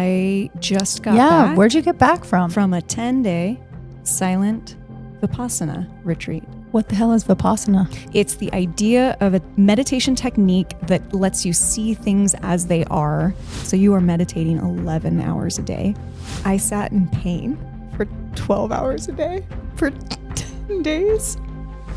I just got Yeah, back. where'd you get back from? From a 10-day silent Vipassana retreat. What the hell is Vipassana? It's the idea of a meditation technique that lets you see things as they are. So you are meditating 11 hours a day. I sat in pain for 12 hours a day for 10 days.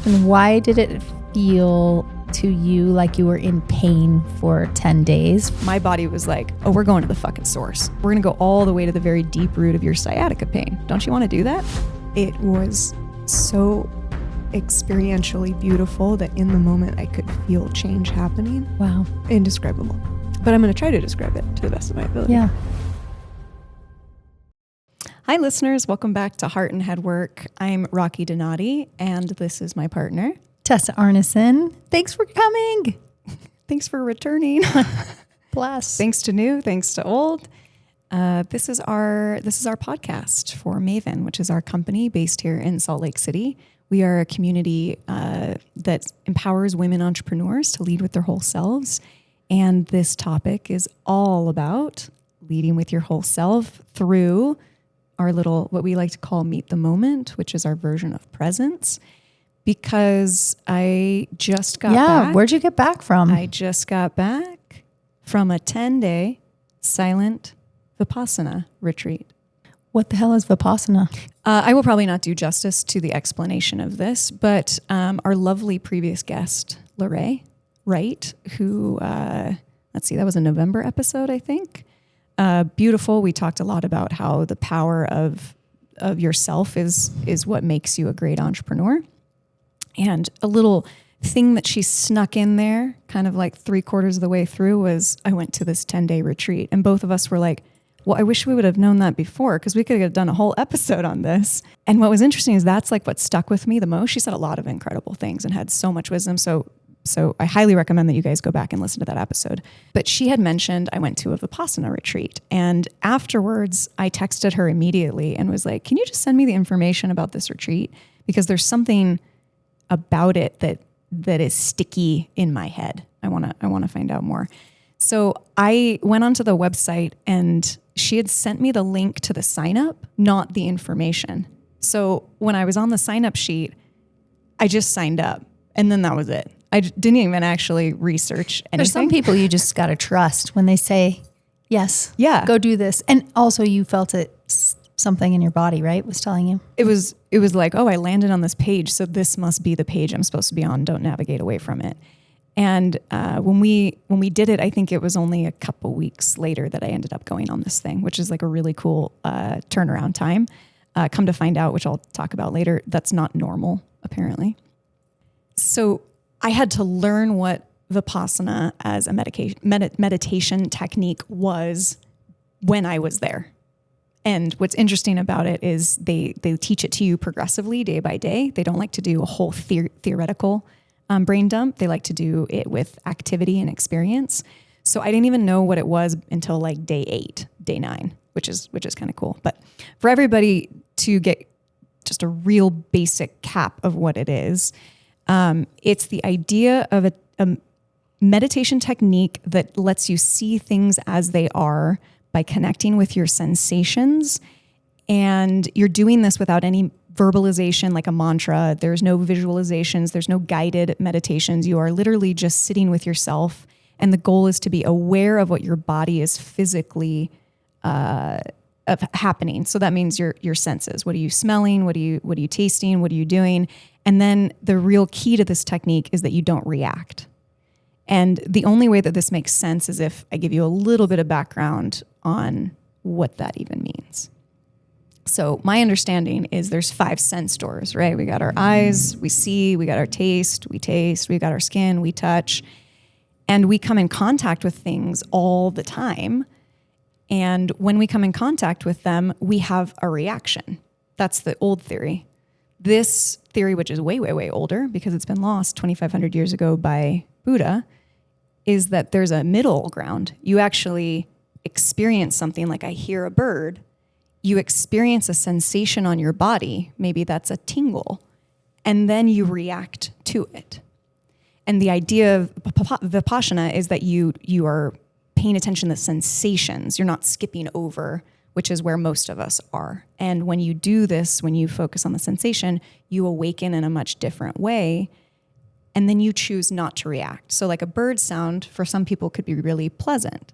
And why did it feel to you like you were in pain for 10 days? My body was like, oh, we're going to the fucking source. We're going to go all the way to the very deep root of your sciatica pain. Don't you want to do that? It was so experientially beautiful that in the moment I could feel change happening. Wow. Indescribable. But I'm going to try to describe it to the best of my ability. Yeah. Hi, listeners. Welcome back to Heart and Head Work. I'm Rocky Donati, and this is my partner, Tessa Arneson. Thanks for coming. Thanks for returning. Bless. Thanks to new, thanks to old. This is our podcast for Maven, which is our company based here in Salt Lake City. We are a community that empowers women entrepreneurs to lead with their whole selves. And this topic is all about leading with your whole self through our little, what we like to call meet the moment, which is our version of presence. Because I just got back. Where'd you get back from? I just got back from a 10-day silent Vipassana retreat. What the hell is Vipassana? I will probably not do justice to the explanation of this, but our lovely previous guest, Lorraine Wright, who, let's see, that was a November episode, I think. Beautiful. We talked a lot about how the power of yourself is what makes you a great entrepreneur. And a little thing that she snuck in there, kind of like 3/4 of the way through, was I went to this 10-day retreat. And both of us were like, well, I wish we would have known that before, because we could have done a whole episode on this. And what was interesting is that's like what stuck with me the most. She said a lot of incredible things and had so much wisdom. So I highly recommend that you guys go back and listen to that episode. But she had mentioned I went to a Vipassana retreat. And afterwards, I texted her immediately and was like, can you just send me the information about this retreat? Because there's something about it that is sticky in my head. I want to find out more. So I went onto the website and she had sent me the link to the sign up, not the information. So when I was on the sign up sheet, I just signed up and then that was it. I didn't even actually research anything. There's some people you just got to trust when they say, yes, go do this. And also you felt it, something in your body, right, was telling you? It was like, oh, I landed on this page, so this must be the page I'm supposed to be on. Don't navigate away from it. And when we did it, I think it was only a couple weeks later that I ended up going on this thing, which is like a really cool turnaround time. Come to find out, which I'll talk about later, that's not normal, apparently. So I had to learn what Vipassana as a meditation technique was when I was there. And what's interesting about it is they teach it to you progressively day by day. They don't like to do a whole theoretical brain dump. They like to do it with activity and experience. So I didn't even know what it was until like day 8, day 9, which is kind of cool. But for everybody to get just a real basic cap of what it is, it's the idea of a meditation technique that lets you see things as they are by connecting with your sensations. And you're doing this without any verbalization, like a mantra. There's no visualizations. There's no guided meditations. You are literally just sitting with yourself. And the goal is to be aware of what your body is physically happening. So that means your senses. What are you smelling? What are you tasting? What are you doing? And then the real key to this technique is that you don't react. And the only way that this makes sense is if I give you a little bit of background on what that even means. So my understanding is there's 5 sense doors, right? We got our eyes, we see, we got our taste, we got our skin, we touch, and we come in contact with things all the time. And when we come in contact with them, we have a reaction. That's the old theory. This theory, which is way, way, way older because it's been lost 2,500 years ago by Buddha, is that there's a middle ground. You actually experience something like I hear a bird. You experience a sensation on your body. Maybe that's a tingle. And then you react to it. And the idea of Vipassana is that you are paying attention to sensations. You're not skipping over, which is where most of us are. And when you do this, when you focus on the sensation, you awaken in a much different way. And then you choose not to react. So like a bird sound for some people could be really pleasant.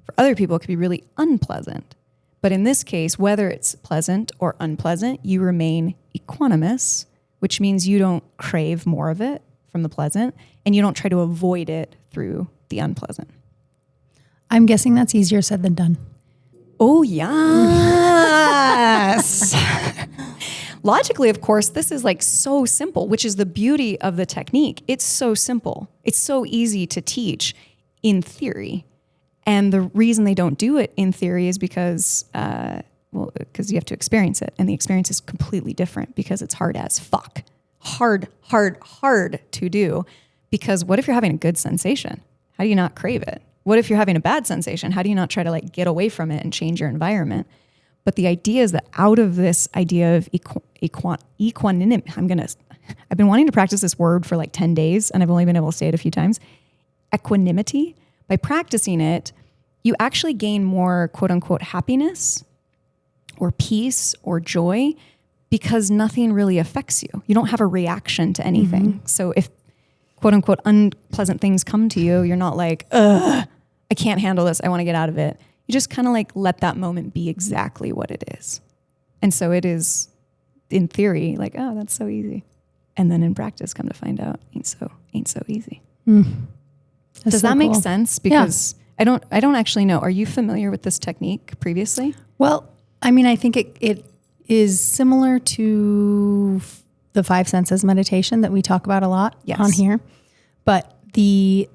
For other people, it could be really unpleasant. But in this case, whether it's pleasant or unpleasant, you remain equanimous, which means you don't crave more of it from the pleasant, and you don't try to avoid it through the unpleasant. I'm guessing that's easier said than done. Oh, yes. Logically, of course, this is like so simple, which is the beauty of the technique. It's so simple. It's so easy to teach in theory. And the reason they don't do it in theory is because you have to experience it. And the experience is completely different because it's hard as fuck. Hard to do. Because what if you're having a good sensation? How do you not crave it? What if you're having a bad sensation? How do you not try to like get away from it and change your environment? But the idea is that out of this idea of equanimity, I've been wanting to practice this word for like 10 days, and I've only been able to say it a few times. Equanimity, by practicing it, you actually gain more quote unquote happiness or peace or joy because nothing really affects you. You don't have a reaction to anything. Mm-hmm. So if quote unquote unpleasant things come to you, you're not like, ugh, I can't handle this. I want to get out of it. You just kind of like let that moment be exactly what it is. And so it is, in theory, like, oh, that's so easy. And then in practice, come to find out, ain't so easy. Does that make sense? Because I don't actually know. Are you familiar with this technique previously? Well, I mean, I think it is similar to the 5 senses meditation that we talk about a lot on here. But the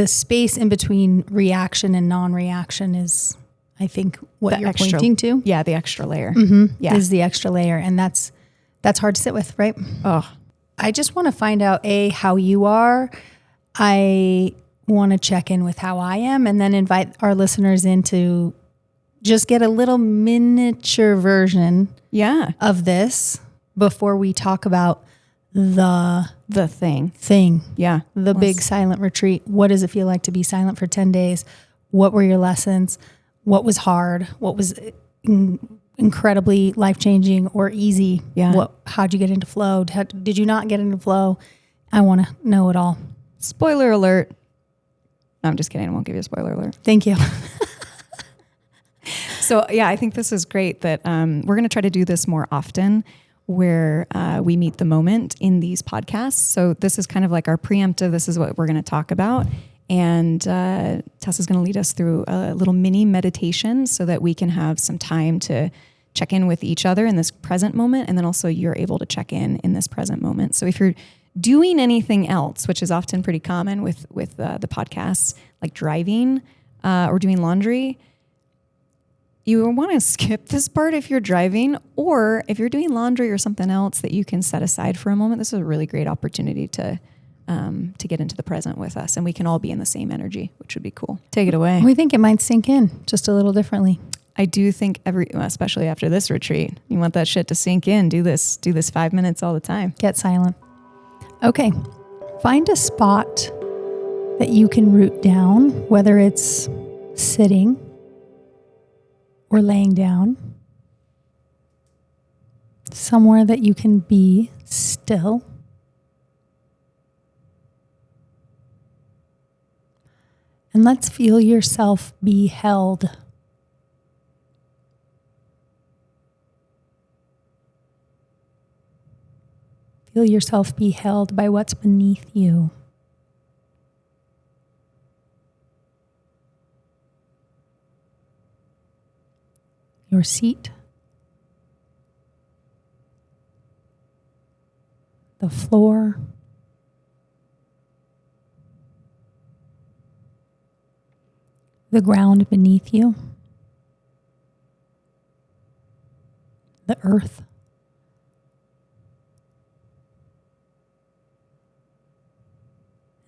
space in between reaction and non-reaction is, I think, what you're pointing to. Yeah, the extra layer. Yeah, is the extra layer, and that's hard to sit with, right? Oh, I just want to find out how you are. I want to check in with how I am, and then invite our listeners in to just get a little miniature version of this before we talk about the thing. Yeah. The big silent retreat. What does it feel like to be silent for 10 days? What were your lessons? What was hard? What was incredibly life-changing or easy? Yeah. How'd you get into flow? Did you not get into flow? I want to know it all. Spoiler alert. No, I'm just kidding. I won't give you a spoiler alert. Thank you. So yeah, I think this is great that we're going to try to do this more often, where we meet the moment in these podcasts. So this is kind of like our preemptive. This is what we're going to talk about. And Tessa's going to lead us through a little mini meditation so that we can have some time to check in with each other in this present moment. And then also you're able to check in this present moment. So if you're doing anything else, which is often pretty common with the podcasts, like driving or doing laundry, you want to skip this part if you're driving, or if you're doing laundry or something else that you can set aside for a moment. This is a really great opportunity to get into the present with us, and we can all be in the same energy, which would be cool. Take it away. We think it might sink in just a little differently. I do think especially after this retreat, you want that shit to sink in. Do this 5 minutes all the time. Get silent. Okay. Find a spot that you can root down, whether it's sitting or laying down, somewhere that you can be still. And let's feel yourself be held. Feel yourself be held by what's beneath you. Your seat, the floor, the ground beneath you, the earth,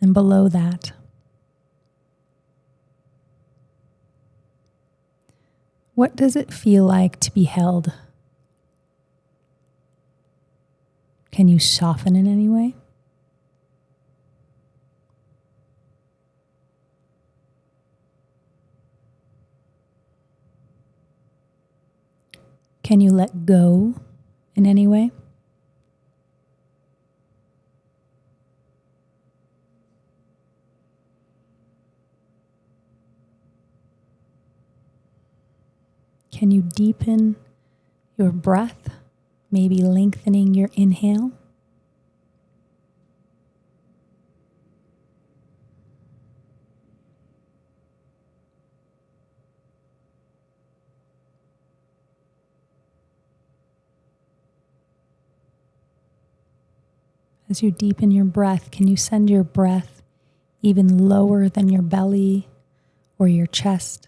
and below that, what does it feel like to be held? Can you soften in any way? Can you let go in any way? Can you deepen your breath, maybe lengthening your inhale? As you deepen your breath, can you send your breath even lower than your belly or your chest?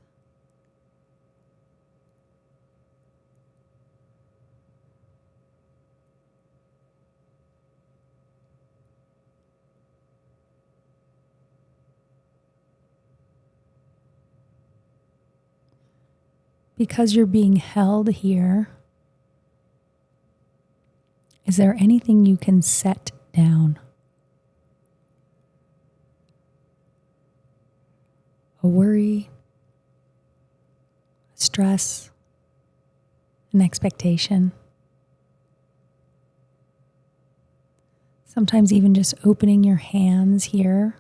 Because you're being held here, is there anything you can set down? A worry, a stress, an expectation. Sometimes even just opening your hands here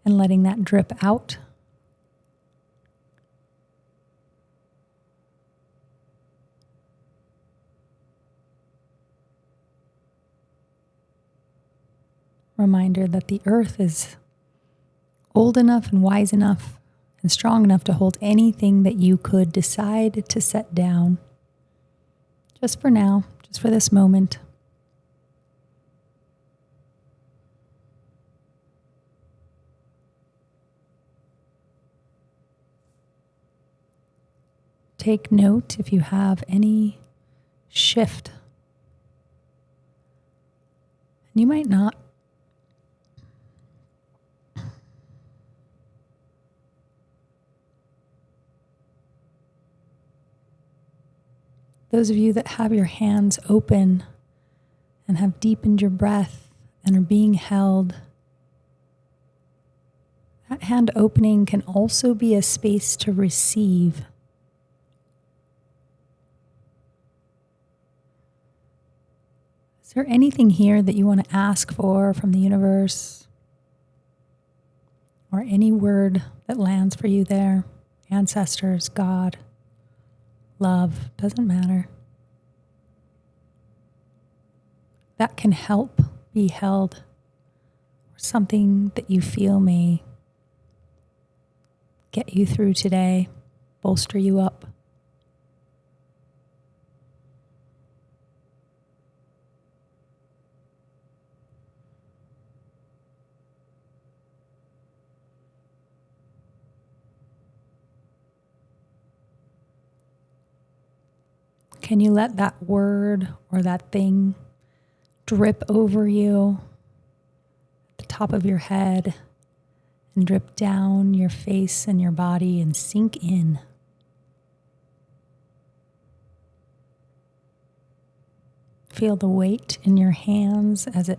and letting that drip out. Reminder that the earth is old enough and wise enough and strong enough to hold anything that you could decide to set down. Just for now, just for this moment. Take note if you have any shift. And you might not. Those of you that have your hands open and have deepened your breath and are being held, that hand opening can also be a space to receive. Is there anything here that you want to ask for from the universe? Or any word that lands for you there? Ancestors, God, love, doesn't matter. That can help be held, or something that you feel may get you through today, bolster you up. Can you let that word or that thing drip over you at the top of your head and drip down your face and your body and sink in? Feel the weight in your hands as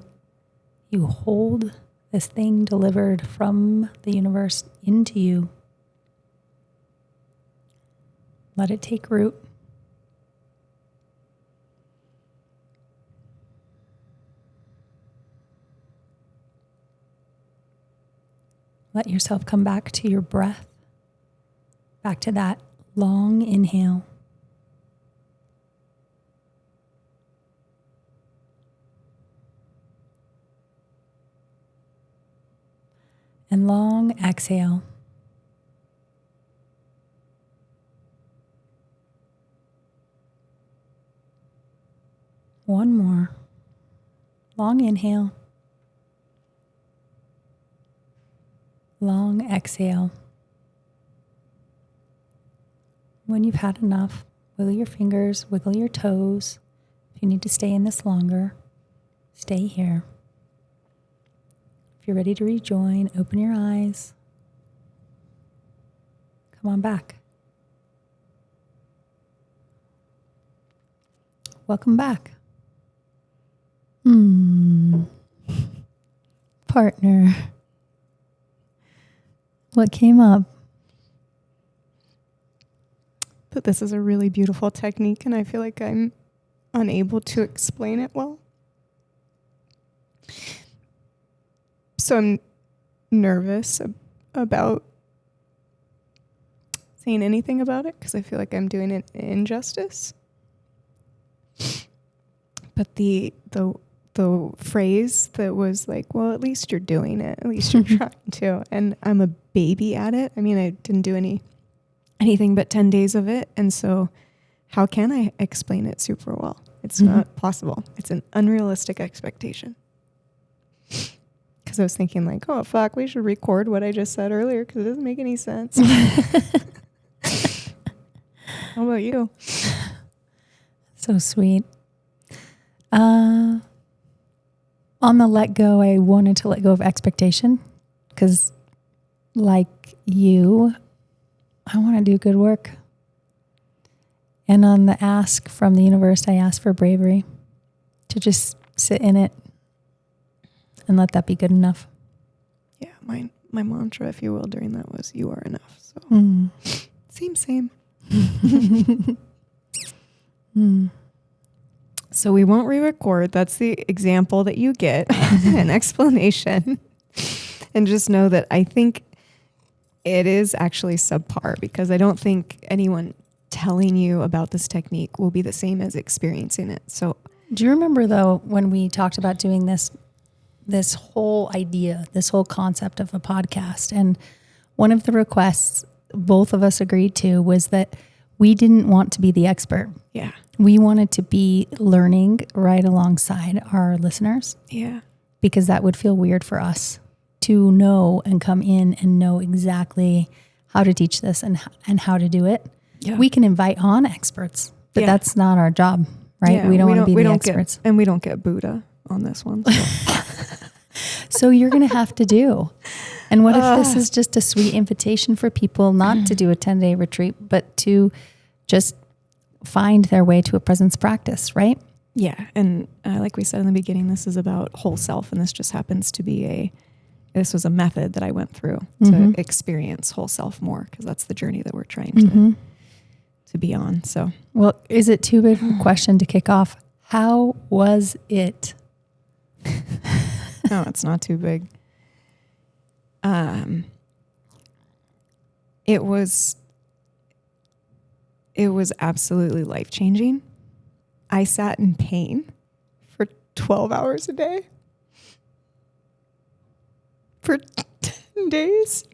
you hold this thing delivered from the universe into you. Let it take root. Let yourself come back to your breath, back to that long inhale. And long exhale. One more. Long inhale. Long exhale. When you've had enough, wiggle your fingers, wiggle your toes. If you need to stay in this longer, stay here. If you're ready to rejoin, open your eyes. Come on back. Welcome back. Partner. What came up? that this is a really beautiful technique, and I feel like I'm unable to explain it well. So I'm nervous about saying anything about it because I feel like I'm doing it injustice. But the phrase that was like, well, at least you're doing it. At least you're trying to. And I'm a baby at it. I mean, I didn't do anything but 10 days of it. And so how can I explain it super well? It's not possible. It's an unrealistic expectation. Because I was thinking like, oh, fuck, we should record what I just said earlier because it doesn't make any sense. How about you? So sweet. On the let go, I wanted to let go of expectation because like you, I want to do good work. And on the ask from the universe, I asked for bravery to just sit in it and let that be good enough. Yeah, my mantra, if you will, during that was you are enough. So same. So we won't re-record. That's the example that you get, an explanation. And just know that I think it is actually subpar because I don't think anyone telling you about this technique will be the same as experiencing it. So do you remember though, when we talked about doing this whole idea, this whole concept of a podcast, and one of the requests both of us agreed to was that we didn't want to be the expert. Yeah. We wanted to be learning right alongside our listeners. Yeah. Because that would feel weird for us to know and come in and know exactly how to teach this and how to do it. Yeah. We can invite on experts, but that's not our job, right? Yeah, we don't want to be the experts. And we don't get Buddha on this one. So, so you're going to have to do. And what if this is just a sweet invitation for people not to do a 10-day retreat, but to just find their way to a presence practice, right? Yeah. And like we said in the beginning, this is about whole self. And this just happens to be this was a method that I went through to experience whole self more, because that's the journey that we're trying to be on. So, well, is it too big of a question to kick off? How was it? No, it's not too big. It was absolutely life-changing. I sat in pain for 12 hours a day for 10 days.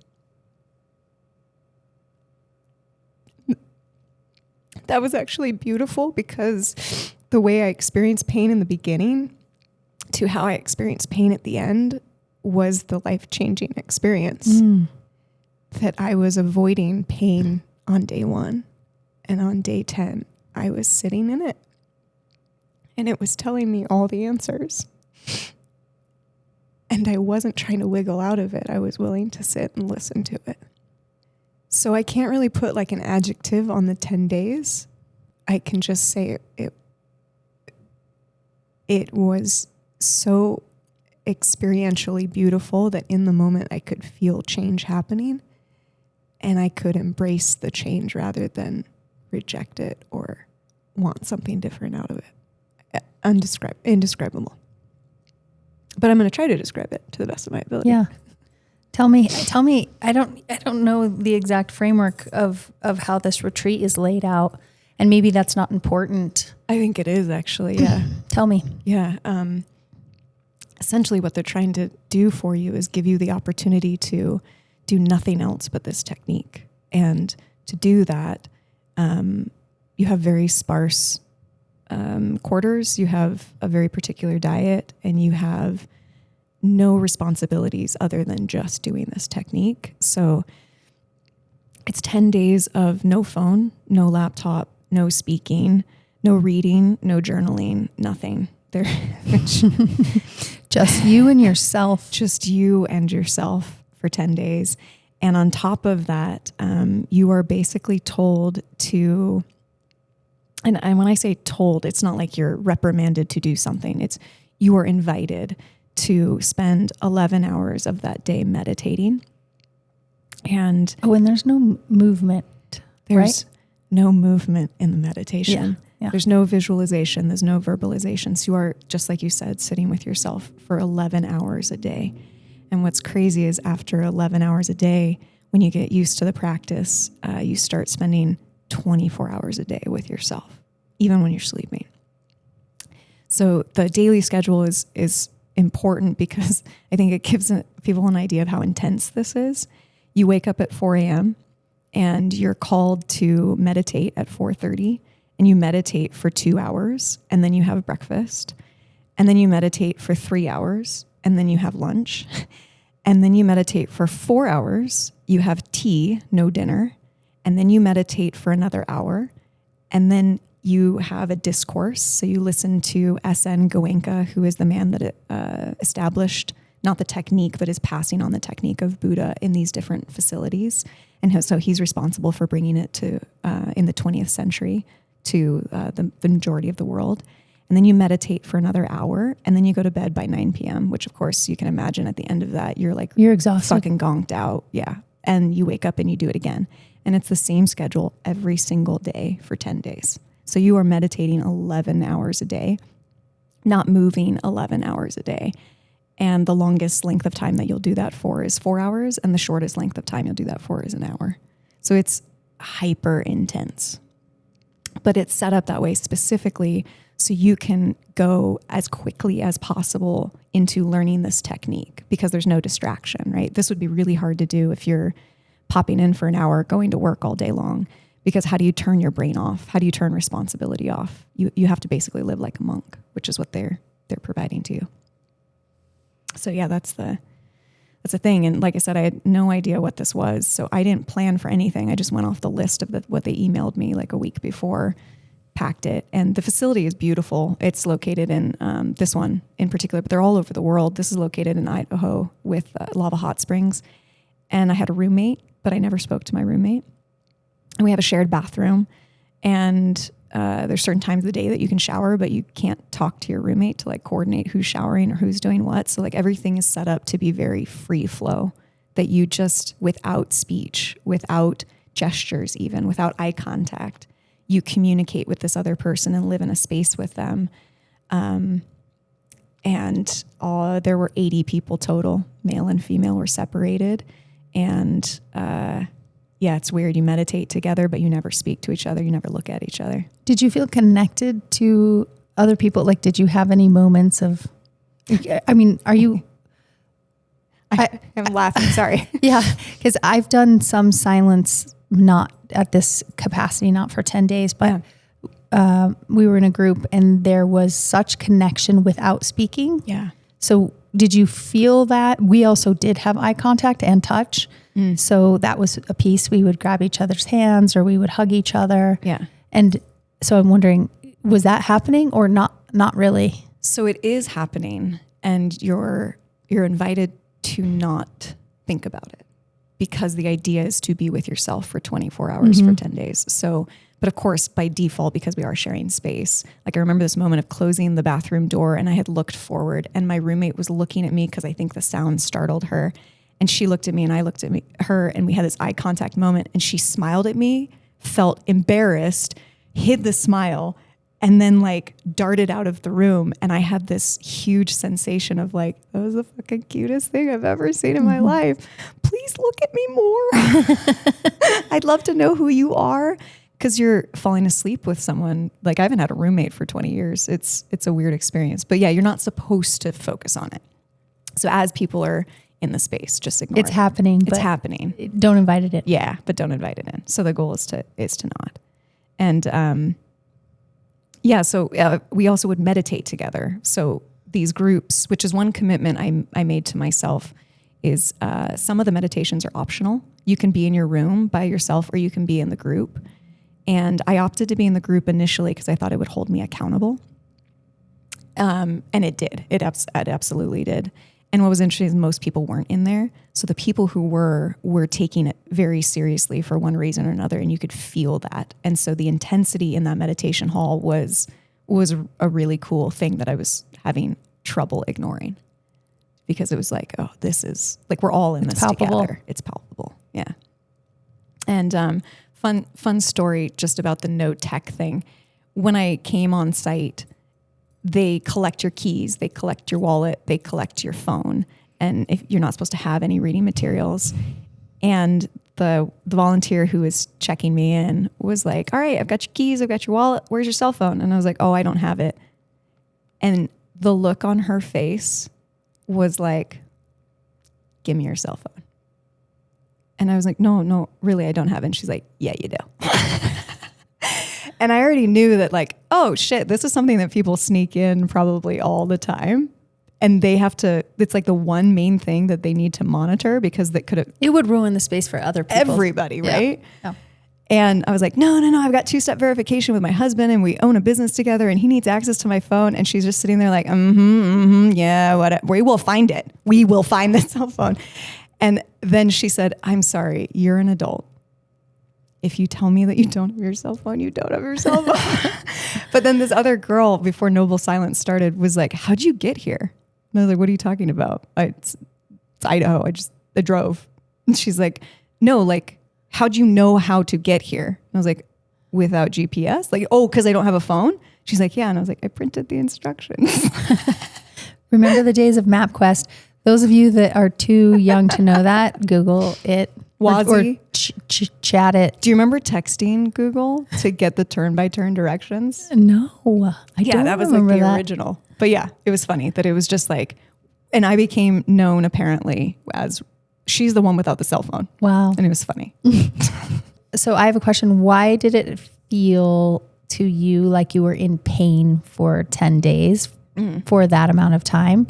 That was actually beautiful because the way I experienced pain in the beginning to how I experienced pain at the end was the life-changing experience. That I was avoiding pain on day 1. And on day 10, I was sitting in it. And it was telling me all the answers. And I wasn't trying to wiggle out of it. I was willing to sit and listen to it. So I can't really put like an adjective on the 10 days. I can just say it was so experientially beautiful that in the moment I could feel change happening. And I could embrace the change rather than reject it or want something different out of it. Indescribable. But I'm going to try to describe it to the best of my ability. Yeah. Tell me, I don't know the exact framework of how this retreat is laid out, and maybe that's not important. I think it is actually. Yeah. Tell me. Yeah. Essentially what they're trying to do for you is give you the opportunity to do nothing else but this technique. And to do that, you have very sparse quarters, you have a very particular diet, and you have no responsibilities other than just doing this technique. So it's 10 days of no phone, no laptop, no speaking, no reading, no journaling, nothing. Just you and yourself. Just you and yourself for 10 days. And on top of that, you are basically told to, and when I say told, it's not like you're reprimanded to do something. It's you are invited to spend 11 hours of that day meditating. And there's no movement, there's right? no movement in the meditation. Yeah. There's no visualization. There's no verbalization. So you are, just like you said, sitting with yourself for 11 hours a day. And what's crazy is after 11 hours a day, when you get used to the practice, you start spending 24 hours a day with yourself, even when you're sleeping. So the daily schedule is important because I think it gives people an idea of how intense this is. You wake up at 4 a.m. and you're called to meditate at 4:30, and you meditate for 2 hours, and then you have breakfast, and then you meditate for 3 hours, and then you have lunch, and then you meditate for 4 hours, you have tea, no dinner, and then you meditate for another hour, and then you have a discourse. So you listen to S.N. Goenka, who is the man that established not the technique, but is passing on the technique of Buddha in these different facilities. And so he's responsible for bringing it to, in the 20th century, to the majority of the world. And then you meditate for another hour, and then you go to bed by 9 p.m., which of course you can imagine at the end of that, you're exhausted, fucking gonked out. Yeah. And you wake up and you do it again. And it's the same schedule every single day for 10 days. So you are meditating 11 hours a day, not moving 11 hours a day. And the longest length of time that you'll do that for is 4 hours. And the shortest length of time you'll do that for is an hour. So it's hyper intense, but it's set up that way specifically so you can go as quickly as possible into learning this technique, because there's no distraction, right? This would be really hard to do if you're popping in for an hour, going to work all day long, because how do you turn your brain off? How do you turn responsibility off? You have to basically live like a monk, which is what they're providing to you. So yeah, that's the thing. And like I said, I had no idea what this was. So I didn't plan for anything. I just went off the list of what they emailed me like a week before, packed it. And the facility is beautiful. It's located in this one in particular, but they're all over the world. This is located in Idaho with lava hot springs. And I had a roommate, but I never spoke to my roommate. And we have a shared bathroom. And there's certain times of the day that you can shower, but you can't talk to your roommate to like coordinate who's showering or who's doing what. So like everything is set up to be very free flow, that you just, without speech, without gestures, even without eye contact, you communicate with this other person and live in a space with them. And there were 80 people total, male and female were separated. And yeah, it's weird. You meditate together, but you never speak to each other. You never look at each other. Did you feel connected to other people? Like, did you have any moments of, I mean, are you... I'm laughing, sorry. Yeah, because I've done some silence, not at this capacity, not for 10 days, but we were in a group and there was such connection without speaking. Yeah. So did you feel that? We also did have eye contact and touch. So that was a piece. We would grab each other's hands or we would hug each other. Yeah. And so I'm wondering, was that happening or not really? So it is happening, and you're invited to not think about it, because the idea is to be with yourself for 24 hours for 10 days. So, but of course, by default, because we are sharing space, like I remember this moment of closing the bathroom door and I had looked forward and my roommate was looking at me because I think the sound startled her. And she looked at me and I looked at her, and we had this eye contact moment, and she smiled at me, felt embarrassed, hid the smile, and then like darted out of the room. And I had this huge sensation of like, that was the fucking cutest thing I've ever seen in my life. Please look at me more. I'd love to know who you are, because you're falling asleep with someone. Like I haven't had a roommate for 20 years. It's a weird experience, but yeah, you're not supposed to focus on it. So as people are in the space, just ignore it. It's happening. It's happening. Don't invite it in. Yeah, but don't invite it in. So the goal is to not. And yeah, so we also would meditate together. So these groups, which is one commitment I made to myself, is some of the meditations are optional. You can be in your room by yourself or you can be in the group. And I opted to be in the group initially because I thought it would hold me accountable. And it did. It absolutely did. And what was interesting is most people weren't in there. So the people who were taking it very seriously for one reason or another, and you could feel that. And so the intensity in that meditation hall was a really cool thing that I was having trouble ignoring, because it was like, oh, this is like, we're all in this together. It's palpable. Yeah. And Fun story just about the no tech thing. When I came on site, they collect your keys, they collect your wallet, they collect your phone. And if you're not supposed to have any reading materials. And the volunteer who was checking me in was like, all right, I've got your keys, I've got your wallet, where's your cell phone? And I was like, oh, I don't have it. And the look on her face was like, give me your cell phone. And I was like, no, really, I don't have it. And she's like, yeah, you do. And I already knew that like, oh shit, this is something that people sneak in probably all the time. And they have to, it's like the one main thing that they need to monitor because that could have. It would ruin the space for other people. Everybody, right? Yeah. And I was like, no, I've got 2-step verification with my husband and we own a business together and he needs access to my phone. And she's just sitting there like, yeah, whatever. We will find it. We will find the cell phone. And then she said, I'm sorry, you're an adult. If you tell me that you don't have your cell phone, you don't have your cell phone. But then this other girl before Noble Silence started was like, how'd you get here? And I was like, what are you talking about? It's Idaho. I drove. And she's like, no, like, how'd you know how to get here? And I was like, without GPS? Like, oh, because I don't have a phone? She's like, yeah. And I was like, I printed the instructions. Remember the days of MapQuest? Those of you that are too young to know that, Google it. Wazi. Or chat it. Do you remember texting Google to get the turn-by-turn directions? No, I don't that was like remember the that. original. But yeah, it was funny that it was just like, and I became known apparently as she's the one without the cell phone. Wow. And it was funny. So I have a question. Why did it feel to you like you were in pain for 10 days for that amount of time?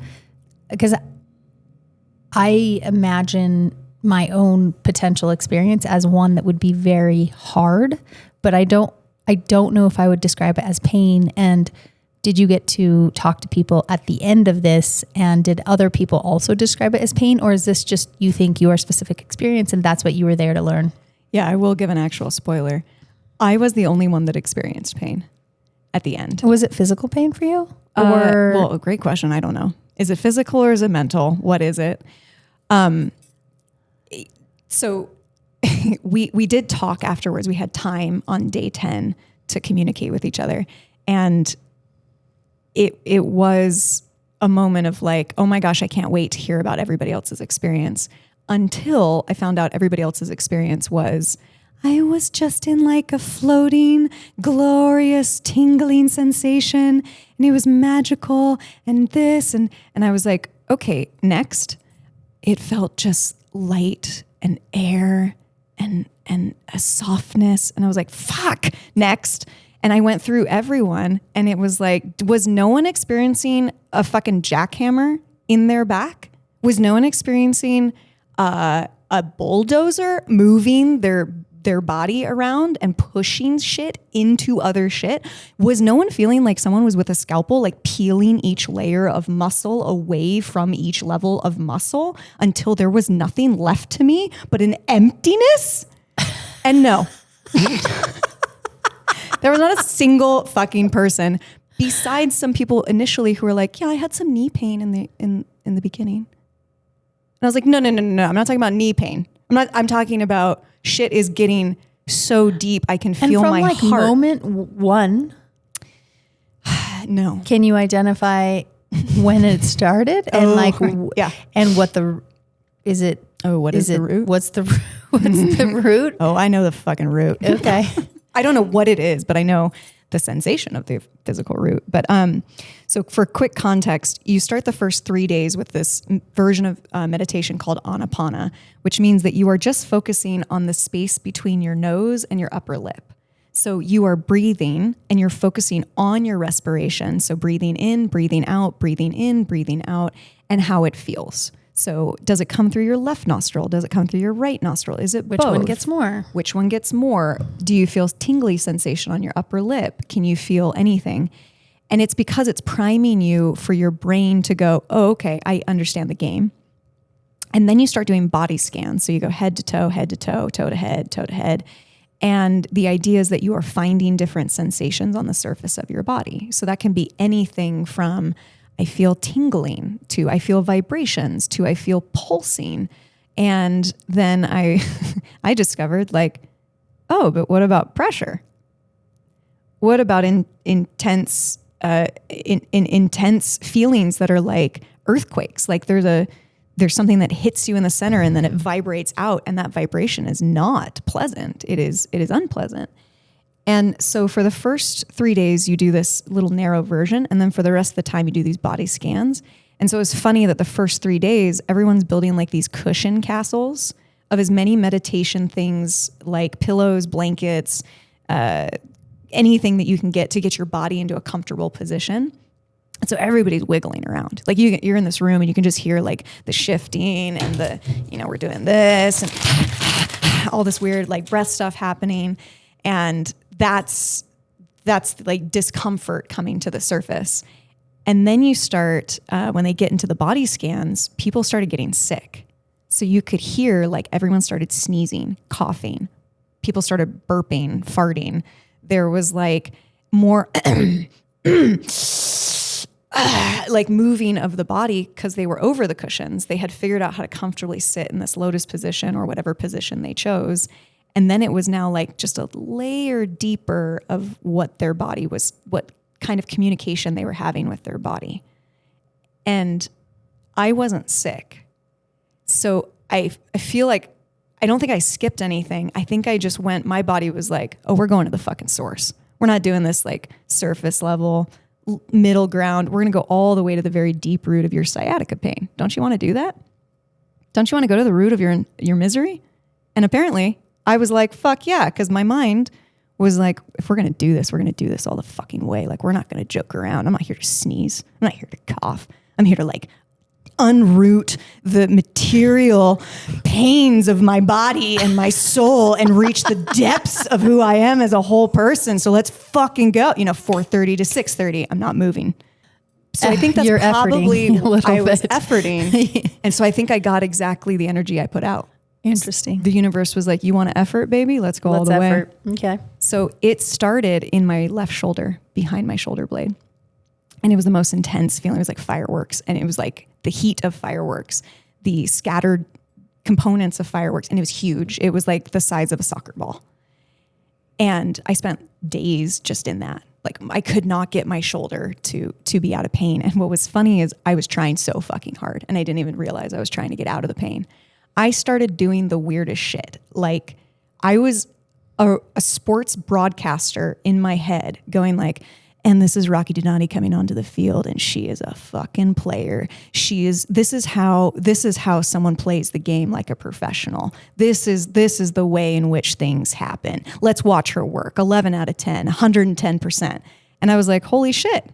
Because I imagine my own potential experience as one that would be very hard, but I don't know if I would describe it as pain. And did you get to talk to people at the end of this? And did other people also describe it as pain? Or is this just, you think, your specific experience and that's what you were there to learn? Yeah, I will give an actual spoiler. I was the only one that experienced pain at the end. Was it physical pain for you? Well, great question. I don't know. Is it physical or is it mental? What is it? So we did talk afterwards. We had time on day 10 to communicate with each other. And it was a moment of like, oh my gosh, I can't wait to hear about everybody else's experience, until I found out everybody else's experience was, I was just in like a floating, glorious, tingling sensation, and it was magical, and this, and I was like, okay, next. It felt just light and air and a softness, and I was like, fuck, next. And I went through everyone, and it was like, was no one experiencing a fucking jackhammer in their back? Was no one experiencing a bulldozer moving their body around and pushing shit into other shit? Was no one feeling like someone was with a scalpel, like peeling each layer of muscle away from each level of muscle until there was nothing left to me but an emptiness? And no. There was not a single fucking person besides some people initially who were like, yeah, I had some knee pain in the beginning. And I was like, no. I'm not talking about knee pain. I'm talking about shit is getting so deep. I can feel my like heart. Moment one. No. Can you identify when it started and yeah. And what the, is it? Oh, what is the root? What's the root? Oh, I know the fucking root. Okay. I don't know what it is, but I know the sensation of the physical root. But so for quick context, you start the first 3 days with this version of meditation called Anapana, which means that you are just focusing on the space between your nose and your upper lip. So you are breathing and you're focusing on your respiration. So breathing in, breathing out, and how it feels. So does it come through your left nostril? Does it come through your right nostril? Is it Which both? one gets more? Which one gets more? Do you feel tingly sensation on your upper lip? Can you feel anything? And it's because it's priming you for your brain to go, oh, okay, I understand the game. And then you start doing body scans. So you go head to toe, toe to head. And the idea is that you are finding different sensations on the surface of your body. So that can be anything from I feel tingling to I feel vibrations to I feel pulsing. And then I discovered like oh, but what about pressure? What about intense feelings that are like earthquakes? Like there's something that hits you in the center and then it vibrates out, and that vibration is not pleasant. It is unpleasant. And so for the first 3 days, you do this little narrow version. And then for the rest of the time, you do these body scans. And so it's funny that the first 3 days, everyone's building like these cushion castles of as many meditation things like pillows, blankets, anything that you can get to get your body into a comfortable position. And so everybody's wiggling around. Like you're in this room and you can just hear like the shifting and we're doing this and all this weird like breath stuff happening. And that's like discomfort coming to the surface. And then you start, when they get into the body scans, people started getting sick. So you could hear like everyone started sneezing, coughing. People started burping, farting. There was like more like moving of the body because they were over the cushions. They had figured out how to comfortably sit in this lotus position or whatever position they chose. And then it was now like just a layer deeper of what their body was, what kind of communication they were having with their body. And I wasn't sick. So I feel like, I don't think I skipped anything. I think I just went, my body was like, oh, we're going to the fucking source. We're not doing this like surface level, middle ground. We're going to go all the way to the very deep root of your sciatica pain. Don't you want to do that? Don't you want to go to the root of your misery? And apparently I was like, fuck yeah. Because my mind was like, if we're going to do this, we're going to do this all the fucking way. Like, we're not going to joke around. I'm not here to sneeze. I'm not here to cough. I'm here to like unroot the material pains of my body and my soul and reach the depths of who I am as a whole person. So let's fucking go, 4:30 to 6:30. I'm not moving. So I think that's probably I was efforting. And so I think I got exactly the energy I put out. Interesting. The universe was like, you want to effort, baby? Let's go all the way. Okay. So it started in my left shoulder, behind my shoulder blade. And it was the most intense feeling. It was like fireworks. And it was like the heat of fireworks, the scattered components of fireworks. And it was huge. It was like the size of a soccer ball. And I spent days just in that. Like, I could not get my shoulder to be out of pain. And what was funny is I was trying so fucking hard. And I didn't even realize I was trying to get out of the pain. I started doing the weirdest shit. Like, I was a sports broadcaster in my head going like, and this is Rocky Donati coming onto the field, and she is a fucking player. This is how someone plays the game like a professional. This is the way in which things happen. Let's watch her work. 11 out of 10, 110%. And I was like, holy shit.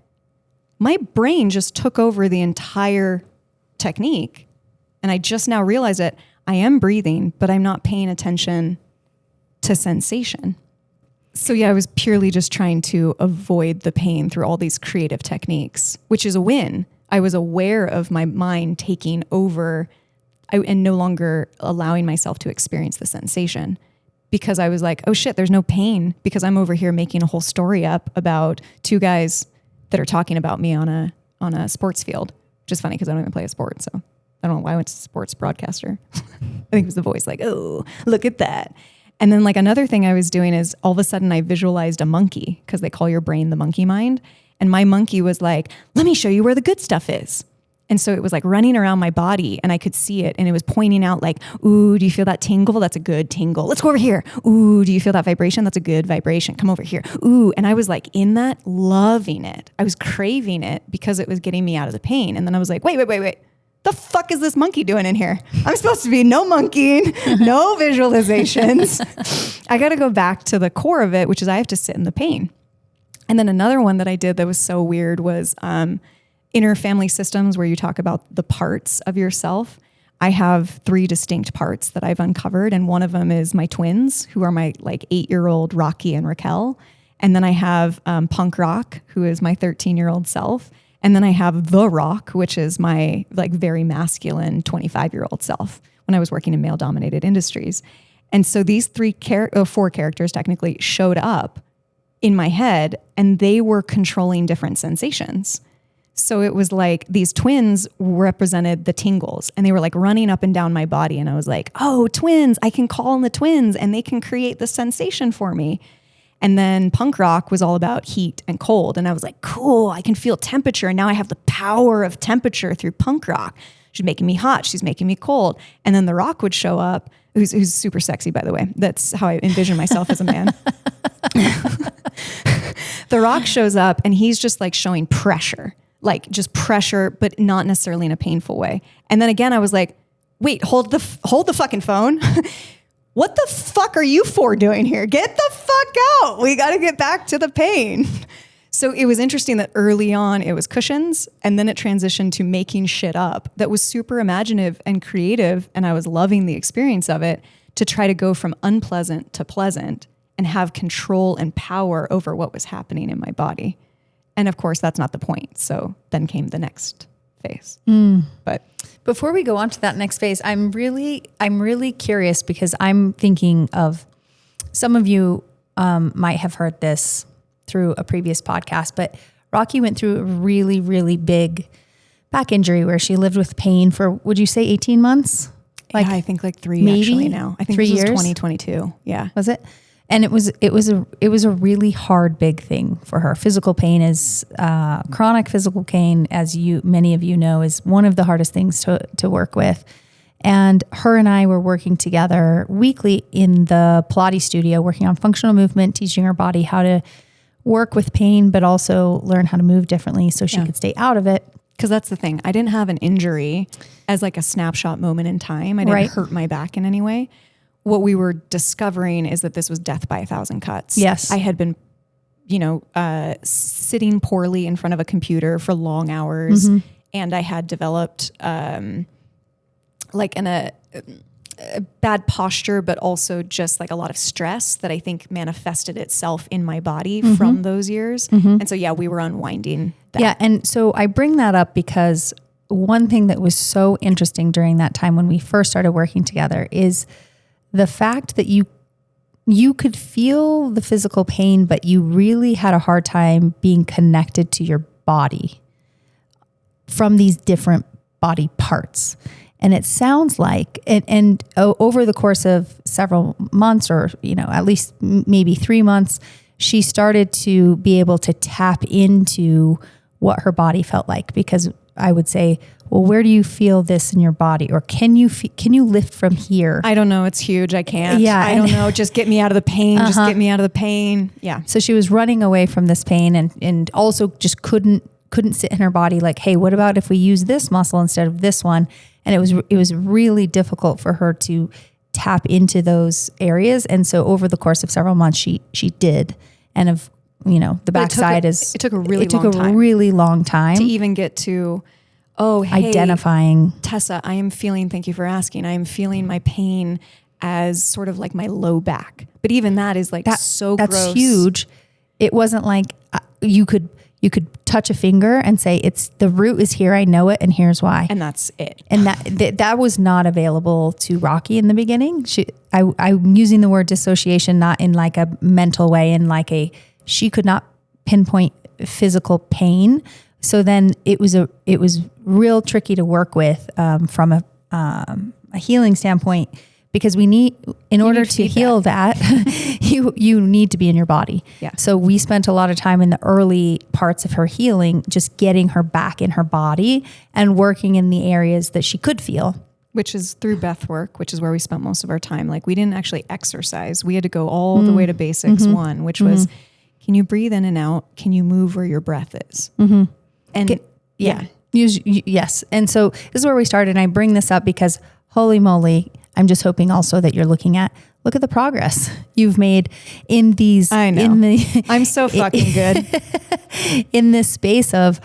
My brain just took over the entire technique. And I just now realized that I am breathing, but I'm not paying attention to sensation. So yeah, I was purely just trying to avoid the pain through all these creative techniques, which is a win. I was aware of my mind taking over and no longer allowing myself to experience the sensation, because I was like, oh shit, there's no pain because I'm over here making a whole story up about two guys that are talking about me on a sports field, which is funny because I don't even play a sport. So I don't know why I went to sports broadcaster. I think it was the voice like, oh, look at that. And then like another thing I was doing is all of a sudden I visualized a monkey, because they call your brain the monkey mind. And my monkey was like, let me show you where the good stuff is. And so it was like running around my body and I could see it. And it was pointing out like, ooh, do you feel that tingle? That's a good tingle. Let's go over here. Ooh, do you feel that vibration? That's a good vibration. Come over here. Ooh. And I was like in that, loving it. I was craving it because it was getting me out of the pain. And then I was like, wait. The fuck is this monkey doing in here? I'm supposed to be no monkeying, no visualizations. I got to go back to the core of it, which is I have to sit in the pain. And then another one that I did that was so weird was inner family systems, where you talk about the parts of yourself. I have 3 distinct parts that I've uncovered. And one of them is my twins, who are my like 8-year-old Rocky and Raquel. And then I have Punk Rock, who is my 13-year-old self. And then I have The Rock, which is my like very masculine 25-year-old self when I was working in male-dominated industries. And so these 4 characters technically showed up in my head, and they were controlling different sensations. So it was like these twins represented the tingles, and they were like running up and down my body. And I was like, oh, twins, I can call in the twins and they can create the sensation for me. And then punk rock was all about heat and cold. And I was like, cool, I can feel temperature. And now I have the power of temperature through punk rock. She's making me hot. She's making me cold. And then the rock would show up, who's super sexy, by the way. That's how I envision myself as a man. The rock shows up and he's just like showing pressure, like just pressure, but not necessarily in a painful way. And then again, I was like, wait, hold the fucking phone. What the fuck are you four doing here? Get the fuck out. We got to get back to the pain. So it was interesting that early on it was cushions, and then it transitioned to making shit up that was super imaginative and creative. And I was loving the experience of it, to try to go from unpleasant to pleasant and have control and power over what was happening in my body. And of course, that's not the point. So then came the next phase. But before we go on to that next phase, I'm really curious, because I'm thinking of, some of you might have heard this through a previous podcast, but Rocky went through a really, really big back injury where she lived with pain for, would you say 18 months? Like, yeah, I think like 3 maybe actually now. I think 3 this years? was 2022. Yeah. Was it? And it was a really hard, big thing for her. Physical pain is chronic physical pain, as many of you know, is one of the hardest things to work with. And her and I were working together weekly in the Pilates studio, working on functional movement, teaching her body how to work with pain, but also learn how to move differently so she could stay out of it. Because that's the thing. I didn't have an injury as like a snapshot moment in time. I didn't hurt my back in any way. What we were discovering is that this was death by 1,000 cuts. Yes. I had been, sitting poorly in front of a computer for long hours. Mm-hmm. And I had developed a bad posture, but also just like a lot of stress that I think manifested itself in my body from those years. Mm-hmm. And so, yeah, we were unwinding that. Yeah. And so I bring that up because one thing that was so interesting during that time when we first started working together is the fact that you could feel the physical pain, but you really had a hard time being connected to your body from these different body parts. And it sounds like, and over the course of several months, or, at least maybe 3 months, she started to be able to tap into what her body felt like. Because I would say, well, where do you feel this in your body? Or can you lift from here? I don't know. It's huge. I can't. Yeah. I don't know. Just get me out of the pain. Just get me out of the pain. Yeah. So she was running away from this pain and also just couldn't sit in her body like, hey, what about if we use this muscle instead of this one? And it was really difficult for her to tap into those areas. And so over the course of several months, she did. And the backside it took a really long time to even get to, hey, identifying. Tessa, thank you for asking. I am feeling my pain as sort of like my low back. But even that is like that's gross. Huge. It wasn't like you could touch a finger and say, it's the root is here. I know it. And here's why. And that's it. And that was not available to Rocky in the beginning. I'm using the word dissociation, not in like a mental way, in like she could not pinpoint physical pain. So then it was real tricky to work with from a healing standpoint, because in order to heal that, you need to be in your body. Yeah. So we spent a lot of time in the early parts of her healing, just getting her back in her body and working in the areas that she could feel. Which is through breath work, which is where we spent most of our time. Like, we didn't actually exercise. We had to go all the way to basics one, which was, can you breathe in and out? Can you move where your breath is? Mm-hmm. And yes. And so this is where we started. And I bring this up because holy moly, I'm just hoping also that you're look at the progress you've made in these. I know. I'm so fucking good in this space of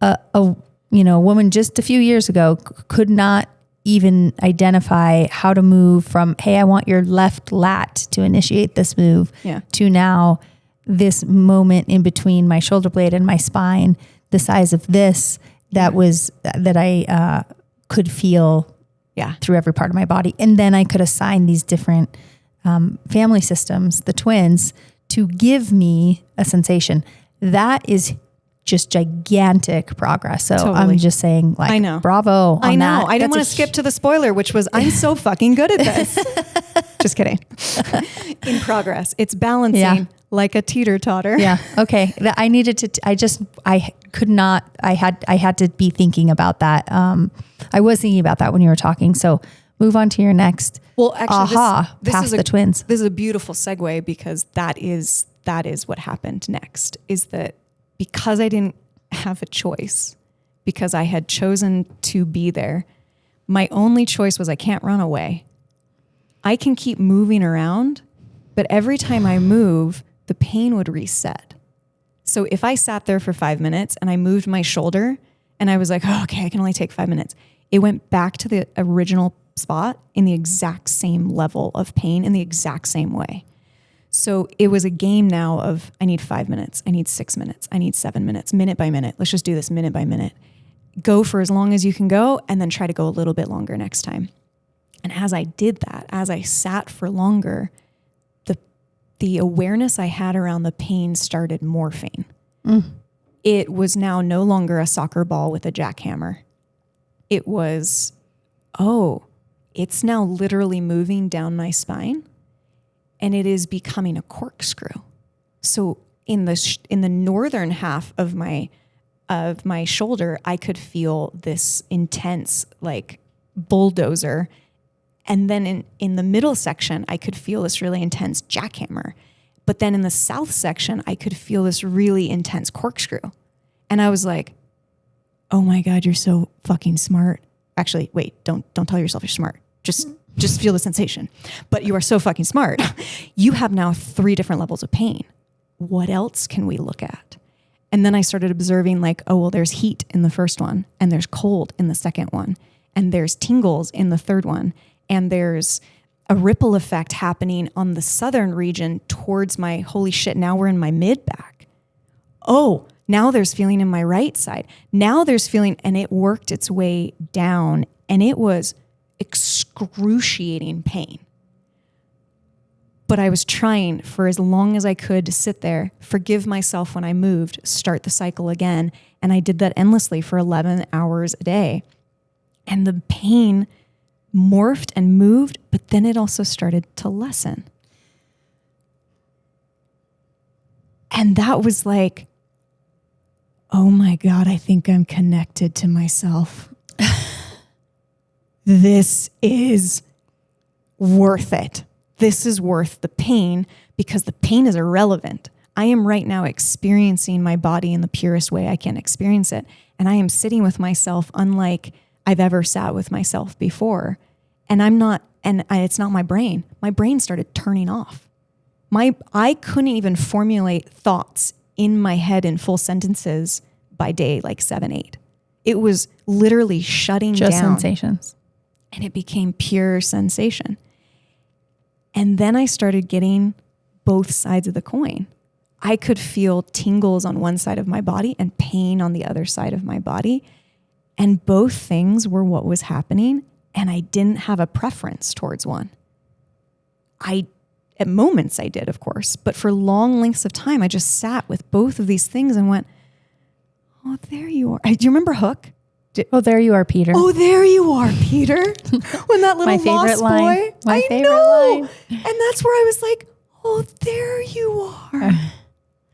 a woman just a few years ago could not even identify how to move from, hey, I want your left lat to initiate this move, to now this moment in between my shoulder blade and my spine, the size of this, that I could feel through every part of my body. And then I could assign these different family systems, the twins, to give me a sensation. That is just gigantic progress. So Totally. I'm just saying, like, I know. bravo on I know. that. I didn't That's want to skip to the spoiler, which was I'm so fucking good at this. Just kidding. In progress. It's balancing Yeah. like a teeter-totter. Yeah. Okay. I needed to, I could not, I had to be thinking about that. I was thinking about that when you were talking. So move on to your next. Well, actually, this past is the twins. This is a beautiful segue because that is what happened next, is that because I didn't have a choice, because I had chosen to be there, my only choice was I can't run away. I can keep moving around, but every time I move, the pain would reset. So if I sat there for 5 minutes and I moved my shoulder and I was like, oh, okay, I can only take 5 minutes, it went back to the original spot in the exact same level of pain in the exact same way. So it was a game now of I need 5 minutes, I need 6 minutes, I need 7 minutes, minute by minute. Let's just do this minute by minute. Go for as long as you can go and then try to go a little bit longer next time. And as I did that, as I sat for longer, the awareness I had around the pain started morphing. It was now no longer a soccer ball with a jackhammer. It was, oh, it's now literally moving down my spine and it is becoming a corkscrew. So in the northern half of my shoulder, I could feel this intense like bulldozer. And then in the middle section, I could feel this really intense jackhammer. But then in the south section, I could feel this really intense corkscrew. And I was like, oh my God, you're so fucking smart. Actually, wait, don't tell yourself you're smart. Just feel the sensation. But you are so fucking smart. You have now 3 different levels of pain. What else can we look at? And then I started observing like, oh, well, there's heat in the first one, and there's cold in the second one, and there's tingles in the third one. And there's a ripple effect happening on the southern region towards my, holy shit, now we're in my mid back. Oh, now there's feeling in my right side. Now there's feeling, and it worked its way down, and it was excruciating pain. But I was trying for as long as I could to sit there, forgive myself when I moved, start the cycle again. And I did that endlessly for 11 hours a day. And the pain morphed and moved, but then it also started to lessen. And that was like, oh my God, I think I'm connected to myself. This is worth it. This is worth the pain because the pain is irrelevant. I am right now experiencing my body in the purest way I can experience it. And I am sitting with myself unlike I've ever sat with myself before. And it's not my brain. My brain started turning off. I couldn't even formulate thoughts in my head in full sentences by day like 7, 8. It was literally shutting down. Just sensations. And it became pure sensation. And then I started getting both sides of the coin. I could feel tingles on one side of my body and pain on the other side of my body. And both things were what was happening. And I didn't have a preference towards one. At moments I did, of course, but for long lengths of time, I just sat with both of these things and went, oh, there you are. Do you remember Hook? Oh, there you are, Peter. Oh, there you are, Peter. When that little My favorite lost line. boy. My favorite know. line. And that's where I was like, oh, there you are. And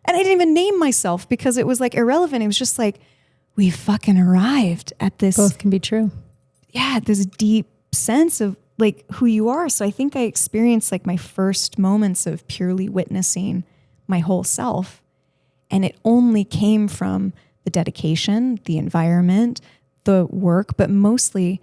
I didn't even name myself because it was like irrelevant. It was just like, we fucking arrived at this. Both can be true. Yeah, this deep sense of like who you are. So I think I experienced like my first moments of purely witnessing my whole self. And it only came from the dedication, the environment, the work, but mostly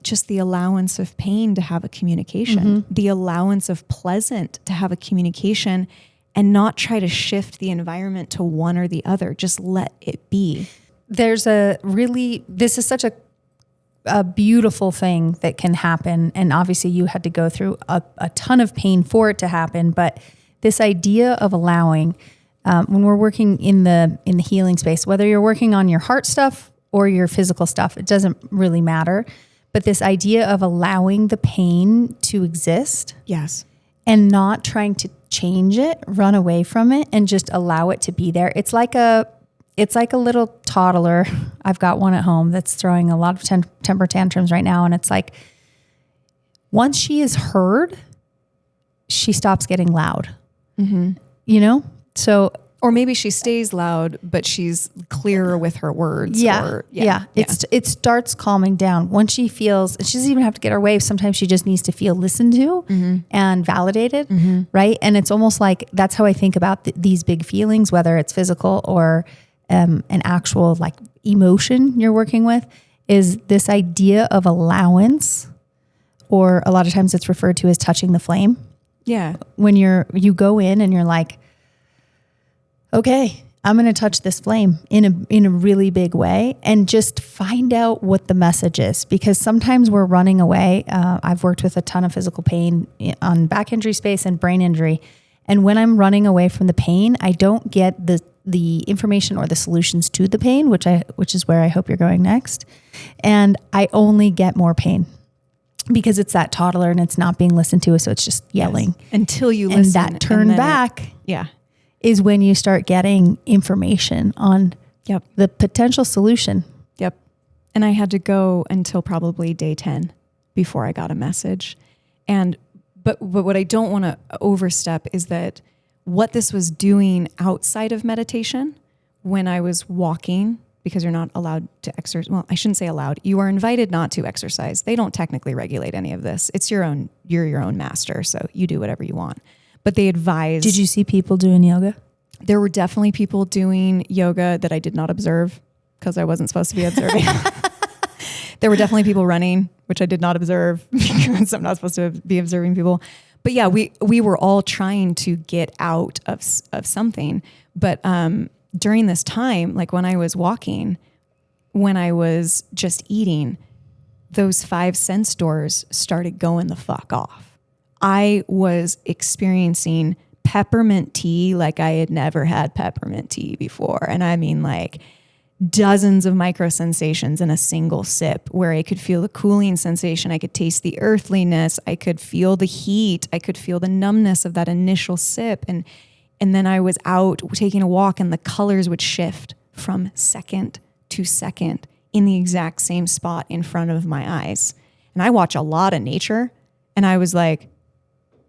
just the allowance of pain to have a communication, the allowance of pleasant to have a communication, and not try to shift the environment to one or the other. Just let it be. This is such a beautiful thing that can happen. And obviously you had to go through a ton of pain for it to happen. But this idea of allowing, when we're working in the healing space, whether you're working on your heart stuff or your physical stuff, it doesn't really matter. But this idea of allowing the pain to exist. Yes. And not trying to change it, run away from it, and just allow it to be there. It's like it's like a little toddler. I've got one at home that's throwing a lot of temper tantrums right now. And it's like, once she is heard, she stops getting loud, you know? So, or maybe she stays loud, but she's clearer with her words. Yeah. It starts calming down. Once she feels, she doesn't even have to get her way. Sometimes she just needs to feel listened to and validated. Right. And it's almost like, that's how I think about these big feelings, whether it's physical or an actual like emotion you're working with, is this idea of allowance, or a lot of times it's referred to as touching the flame. Yeah. When you go in and you're like, okay, I'm going to touch this flame in a really big way, and just find out what the message is. Because sometimes we're running away. I've worked with a ton of physical pain on back injury space and brain injury. And when I'm running away from the pain, I don't get the information or the solutions to the pain, which is where I hope you're going next. And I only get more pain because it's that toddler and it's not being listened to. So it's just yelling. Yes. Until you listen. And that turn back. Is when you start getting information on the potential solution. Yep. And I had to go until probably day 10 before I got a message. But what I don't want to overstep is that what this was doing outside of meditation, when I was walking, because you're not allowed to exercise. Well, I shouldn't say allowed. You are invited not to exercise. They don't technically regulate any of this. It's you're your own master. So you do whatever you want. But they advise. Did you see people doing yoga? There were definitely people doing yoga that I did not observe because I wasn't supposed to be observing. There were definitely people running, which I did not observe because I'm not supposed to be observing people. But yeah, we were all trying to get out of something. But during this time, like when I was walking, when I was just eating, those 5 sense doors started going the fuck off. I was experiencing peppermint tea like I had never had peppermint tea before. And I mean like dozens of micro sensations in a single sip, where I could feel the cooling sensation. I could taste the earthliness. I could feel the heat. I could feel the numbness of that initial sip. And then I was out taking a walk and the colors would shift from second to second in the exact same spot in front of my eyes. And I watch a lot of nature, and I was like,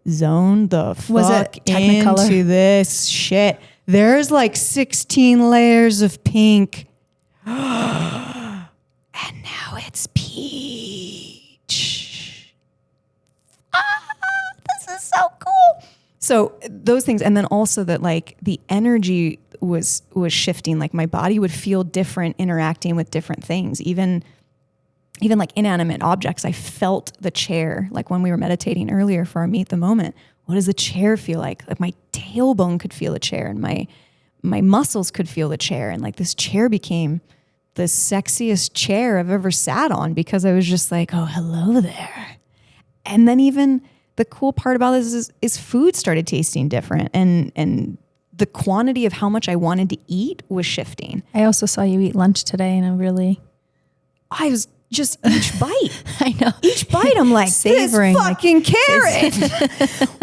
zone the fuck into this shit. There's like 16 layers of pink. And now it's peach. This is so cool. So those things. And then also that like the energy was shifting. Like my body would feel different interacting with different things. Even like inanimate objects. I felt the chair, like when we were meditating earlier for our meet the moment. What does the chair feel like? Like my tailbone could feel a chair, and my muscles could feel the chair. And like this chair became the sexiest chair I've ever sat on, because I was just like, oh, hello there. And then even the cool part about this is food started tasting different, and the quantity of how much I wanted to eat was shifting. I also saw you eat lunch today, and I was just each bite. I know. Each bite, I'm like, savoring this fucking carrot.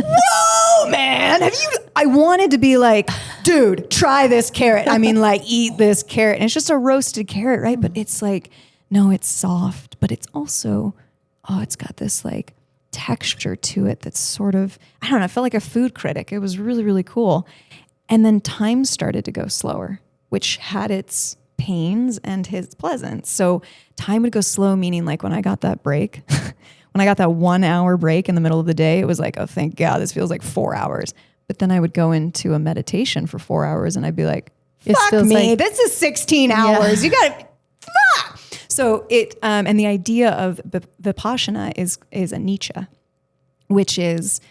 Whoa, man. I wanted to be like, dude, try this carrot. I mean, like, eat this carrot. And it's just a roasted carrot, right? But it's like, no, it's soft, but it's also, it's got this like texture to it that's sort of, I don't know, I felt like a food critic. It was really, really cool. And then time started to go slower, which had its pains and his pleasance. So time would go slow, meaning like when I got that break, when I got that 1 hour break in the middle of the day, it was like, oh, thank God, this feels like 4 hours. But then I would go into a meditation for 4 hours and I'd be like, fuck me, this is 16 hours. You got to, fuck. So it, and the idea of Vipassana is anicca, which is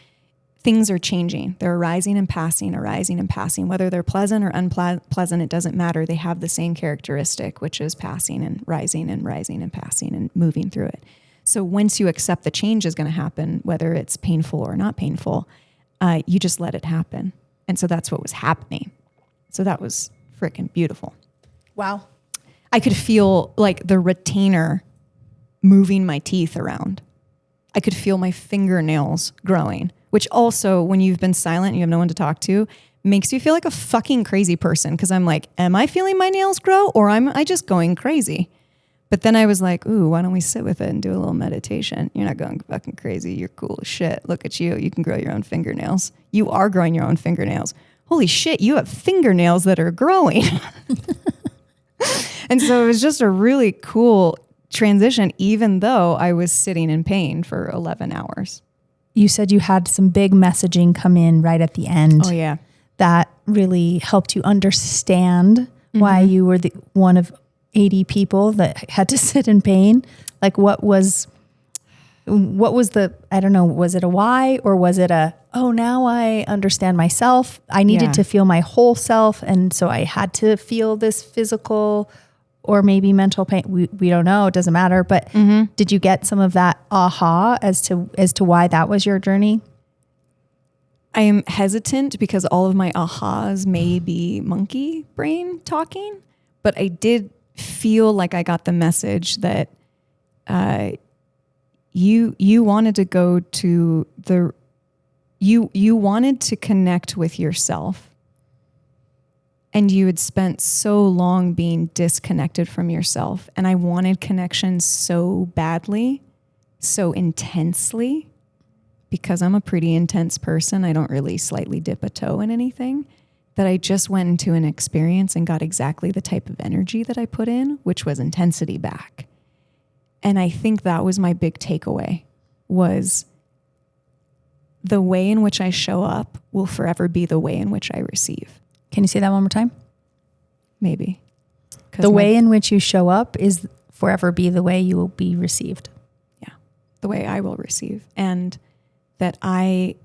things are changing. They're arising and passing, whether they're pleasant or unpleasant, it doesn't matter. They have the same characteristic, which is passing and rising and passing and moving through it. So once you accept the change is going to happen, whether it's painful or not painful, you just let it happen. And so that's what was happening. So that was freaking beautiful. Wow. I could feel like the retainer moving my teeth around. I could feel my fingernails growing, which also, when you've been silent and you have no one to talk to, makes you feel like a fucking crazy person. Because I'm like, am I feeling my nails grow or am I just going crazy? But then I was like, ooh, why don't we sit with it and do a little meditation? You're not going fucking crazy. You're cool as shit. Look at you. You can grow your own fingernails. You are growing your own fingernails. Holy shit, you have fingernails that are growing. And so it was just a really cool transition, even though I was sitting in pain for 11 hours. You said you had some big messaging come in right at the end. Oh, yeah. That really helped you understand why you were the one of 80 people that had to sit in pain. Like what was the, I don't know, was it a why or was it a, oh, now I understand myself. I needed to feel my whole self. And so I had to feel this physical or maybe mental pain. We don't know. It doesn't matter. But did you get some of that aha as to why that was your journey? I am hesitant because all of my ahas may be monkey brain talking, but I did feel like I got the message that you wanted to go to you wanted to connect with yourself, and you had spent so long being disconnected from yourself, and I wanted connection so badly, so intensely, because I'm a pretty intense person. I don't really slightly dip a toe in anything, that I just went into an experience and got exactly the type of energy that I put in, which was intensity back. And I think that was my big takeaway, was the way in which I show up will forever be the way in which I receive. Can you say that one more time? Maybe. The way in which you show up is forever be the way you will be received. Yeah. The way I will receive. And that I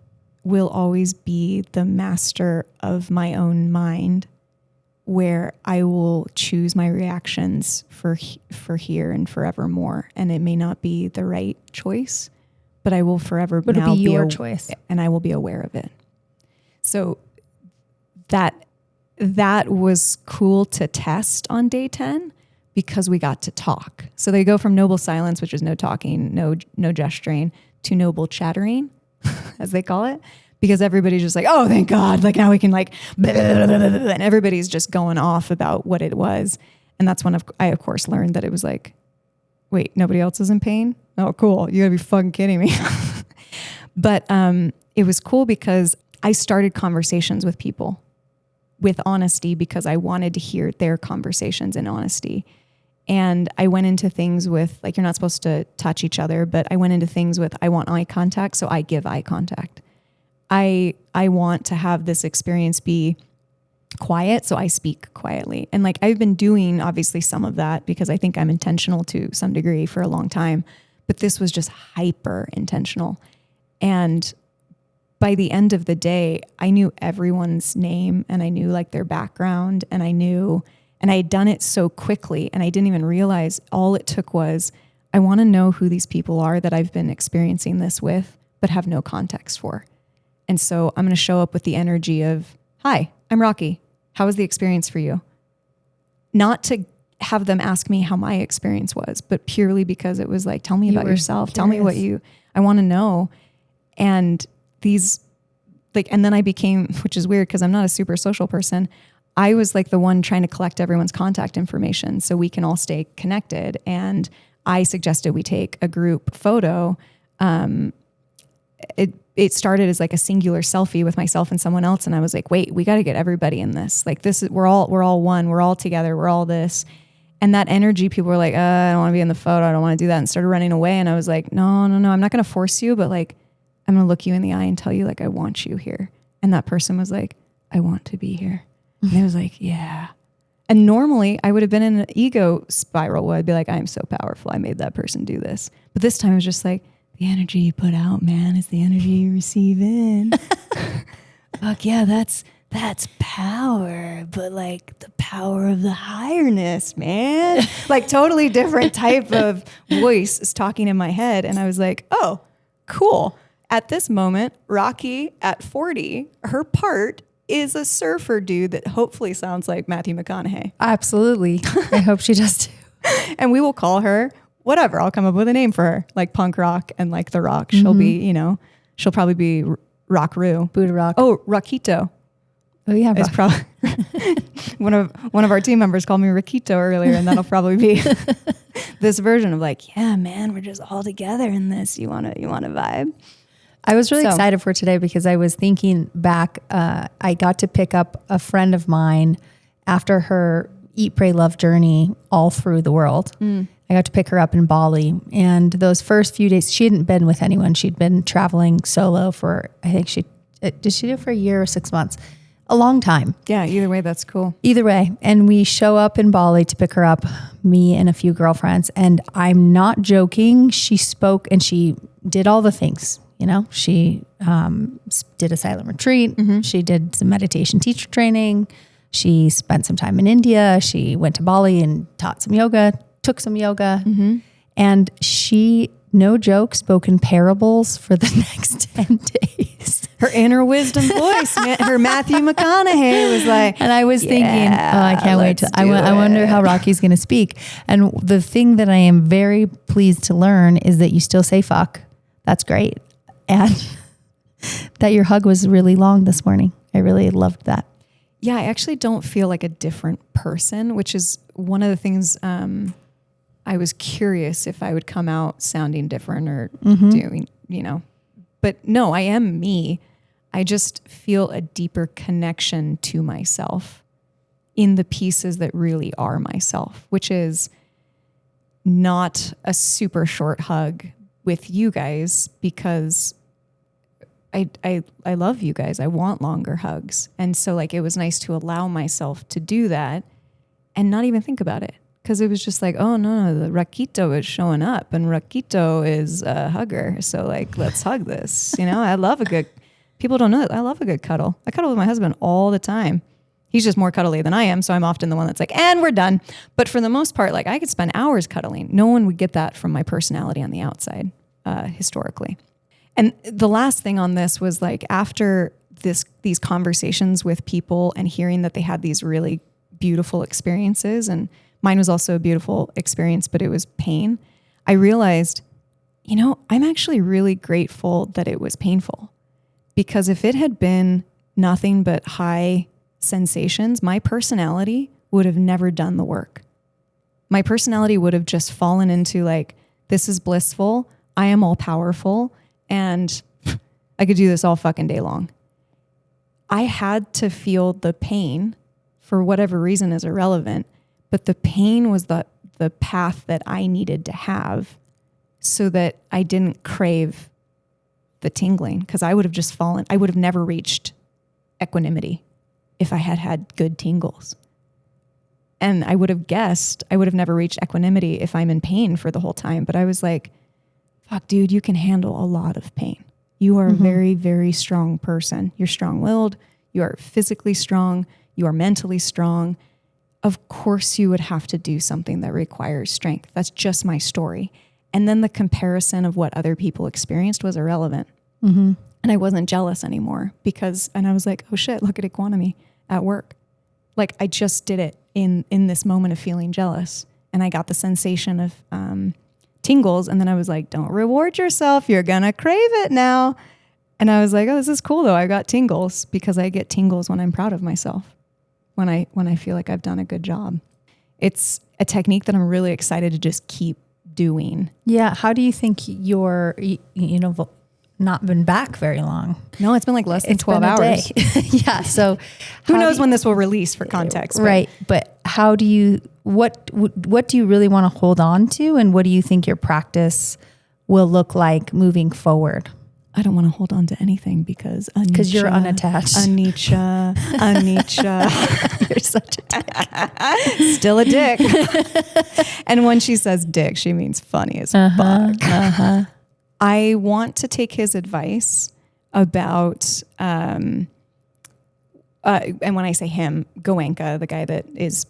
will always be the master of my own mind, where I will choose my reactions for here and forevermore. And it may not be the right choice, but I will forever but now be your choice, and I will be aware of it. So that was cool to test on day 10 because we got to talk. So they go from noble silence, which is no talking, no gesturing, to noble chattering, as they call it. Because everybody's just like, oh, thank God. Like now we can like, blah, blah, blah, blah, blah, and everybody's just going off about what it was. And that's when I, of course, learned that it was like, wait, nobody else is in pain? Oh, cool. You gotta be fucking kidding me. But it was cool because I started conversations with people with honesty because I wanted to hear their conversations in honesty. And I went into things with, like, you're not supposed to touch each other, but I went into things with, I want eye contact, so I give eye contact. I want to have this experience be quiet, so I speak quietly. And like I've been doing obviously some of that because I think I'm intentional to some degree for a long time, but this was just hyper intentional. And by the end of the day, I knew everyone's name and I knew like their background and I had done it so quickly and I didn't even realize all it took was, I want to know who these people are that I've been experiencing this with, but have no context for. And so I'm going to show up with the energy of, hi, I'm Rocky. How was the experience for you? Not to have them ask me how my experience was, but purely because it was like, tell me about yourself. Curious. Tell me I want to know. And and then I became, which is weird because I'm not a super social person. I was like the one trying to collect everyone's contact information so we can all stay connected. And I suggested we take a group photo. It started as like a singular selfie with myself and someone else. And I was like, wait, we got to get everybody in this. Like we're all one, we're all together, we're all this. And that energy, people were like, I don't want to be in the photo. I don't want to do that. And started running away. And I was like, no, I'm not going to force you, but like, I'm going to look you in the eye and tell you like, I want you here. And that person was like, I want to be here. And I was like, yeah. And normally I would have been in an ego spiral where I'd be like, I'm so powerful. I made that person do this. But this time it was just like, the energy you put out, man, is the energy you receive in. Fuck yeah, that's power, but like the power of the higherness, man. Like totally different type of voice is talking in my head. And I was like, oh, cool. At this moment, Rocky at 40, her part is a surfer dude that hopefully sounds like Matthew McConaughey. Absolutely. I hope she does too. And we will call her whatever. I'll come up with a name for her, like punk rock and like the rock. She'll be, she'll probably be Rock-Roo. Buddha Rock. Oh, Rockito. Oh yeah, It's probably one of our team members called me Riquito earlier, and that'll probably be this version of like, yeah, man, we're just all together in this. You wanna vibe? I was really excited for today because I was thinking back. I got to pick up a friend of mine after her Eat, Pray, Love journey all through the world. I got to pick her up in Bali, and those first few days, she hadn't been with anyone. She'd been traveling solo for, I think did she do it for a year or 6 months? A long time. Yeah, either way, that's cool. Either way. And we show up in Bali to pick her up, me and a few girlfriends. And I'm not joking. She spoke and she did all the things. You know, she did a silent retreat. She did some meditation teacher training. She spent some time in India. She went to Bali and taught some yoga, took some yoga. And she, no joke, spoke in parables for the next 10 days. Her inner wisdom voice, her Matthew McConaughey was like, and I was thinking, I can't wait I wonder how Rocky's going to speak. And the thing that I am very pleased to learn is that you still say fuck. That's great. And that your hug was really long this morning. I really loved that. Yeah, I actually don't feel like a different person, which is one of the things I was curious if I would come out sounding different or doing, but no, I am me. I just feel a deeper connection to myself in the pieces that really are myself, which is not a super short hug with you guys because I love you guys. I want longer hugs. And so like, it was nice to allow myself to do that and not even think about it. Cause it was just like, oh no, the Raquito is showing up and Raquito is a hugger. So like, let's hug this. I love people don't know that I love a good cuddle. I cuddle with my husband all the time. He's just more cuddly than I am. So I'm often the one that's like, and we're done. But for the most part, like I could spend hours cuddling. No one would get that from my personality on the outside, historically. And the last thing on this was like after these conversations with people and hearing that they had these really beautiful experiences, and mine was also a beautiful experience, but it was pain. I realized, I'm actually really grateful that it was painful, because if it had been nothing but high sensations, my personality would have never done the work. My personality would have just fallen into like, this is blissful. I am all powerful. And I could do this all fucking day long. I had to feel the pain for whatever reason is irrelevant, but the pain was the path that I needed to have so that I didn't crave the tingling, because I would have just fallen. I would have never reached equanimity if I had had good tingles. And I would have guessed I would have never reached equanimity if I'm in pain for the whole time. But I was like, fuck, dude, you can handle a lot of pain. You are a very, very strong person. You're strong-willed. You are physically strong. You are mentally strong. Of course you would have to do something that requires strength. That's just my story. And then the comparison of what other people experienced was irrelevant. And I wasn't jealous anymore and I was like, oh shit, look at equanimity at work. Like I just did it in this moment of feeling jealous. And I got the sensation of, tingles. And then I was like, don't reward yourself. You're going to crave it now. And I was like, oh, this is cool though. I got tingles because I get tingles when I'm proud of myself. When I feel like I've done a good job. It's a technique that I'm really excited to just keep doing. Yeah. How do you think you're, not been back very long? No, it's been like less than 12 hours. Yeah. So who knows when this will release for context? Right. But how do you, what do you really want to hold on to? And what do you think your practice will look like moving forward? I don't want to hold on to anything because you're unattached. Anicca. You're such a dick. Still a dick. And when she says dick, she means funny as fuck. I want to take his advice about, and when I say him, Goenka, the guy that was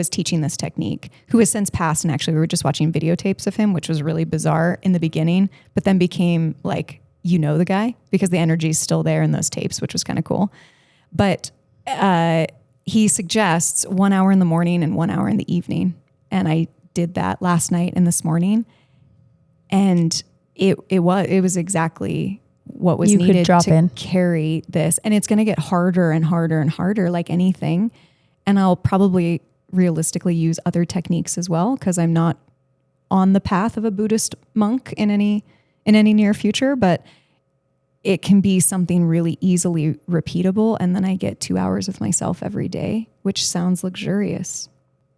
teaching this technique, who has since passed. And actually we were just watching videotapes of him, which was really bizarre in the beginning, but then became like, the guy, because the energy is still there in those tapes, which was kind of cool. But he suggests 1 hour in the morning and 1 hour in the evening. And I did that last night and this morning. And it was exactly what was You could needed drop to in. carry this. And it's going to get harder and harder and harder, like anything. And I'll probably realistically use other techniques as well, because I'm not on the path of a Buddhist monk in any near future, but it can be something really easily repeatable. And then I get 2 hours with myself every day, which sounds luxurious.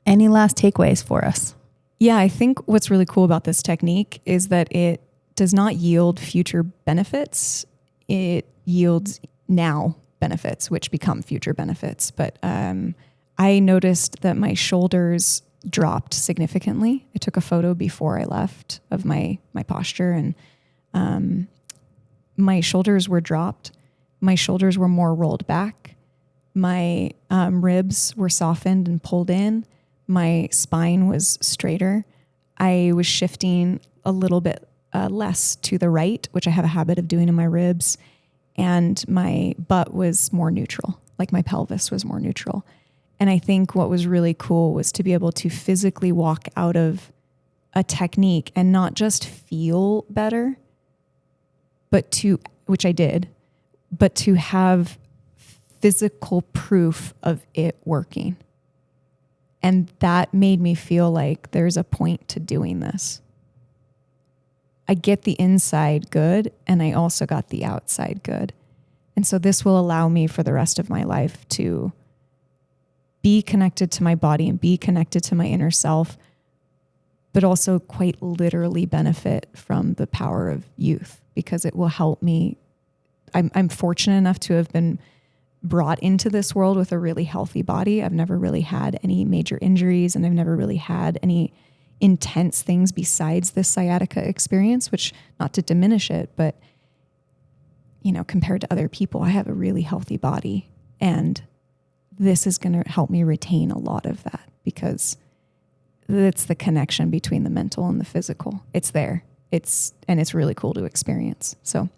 Any last takeaways for us? Yeah, I think what's really cool about this technique is that it does not yield future benefits. It yields now benefits, which become future benefits. But I noticed that my shoulders dropped significantly. I took a photo before I left of my posture, and my shoulders were dropped. My shoulders were more rolled back. My ribs were softened and pulled in. My spine was straighter. I was shifting a little bit less to the right, which I have a habit of doing in my ribs. And my butt was more neutral, like my pelvis was more neutral. And I think what was really cool was to be able to physically walk out of a technique and not just feel better, but to, which I did, but to have physical proof of it working. And that made me feel like there's a point to doing this. I get the inside good, and I also got the outside good. And so this will allow me for the rest of my life to be connected to my body and be connected to my inner self, but also quite literally benefit from the power of youth, because it will help me. I'm fortunate enough to have been brought into this world with a really healthy body. I've never really had any major injuries, and I've never really had any intense things besides this sciatica experience, which, not to diminish it, but compared to other people, I have a really healthy body, and this is going to help me retain a lot of that, because it's the connection between the mental and the physical. It's there. It's really cool to experience. So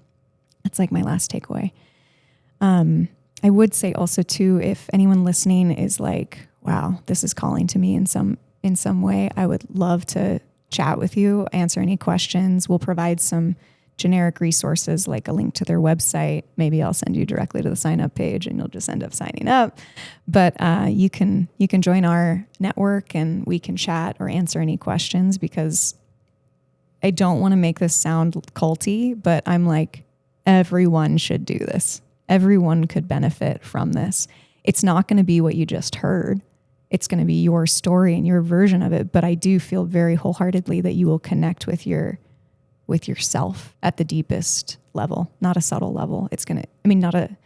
that's like my last takeaway. I would say also too, if anyone listening is like, wow, this is calling to me in some way, I would love to chat with you, answer any questions. We'll provide some generic resources, like a link to their website. Maybe I'll send you directly to the sign up page and you'll just end up signing up. But you can join our network and we can chat or answer any questions, because I don't want to make this sound culty, but I'm like, everyone should do this. Everyone could benefit from this. It's not going to be what you just heard. It's going to be your story and your version of it. But I do feel very wholeheartedly that you will connect with yourself at the deepest level, not a subtle level. It's going to,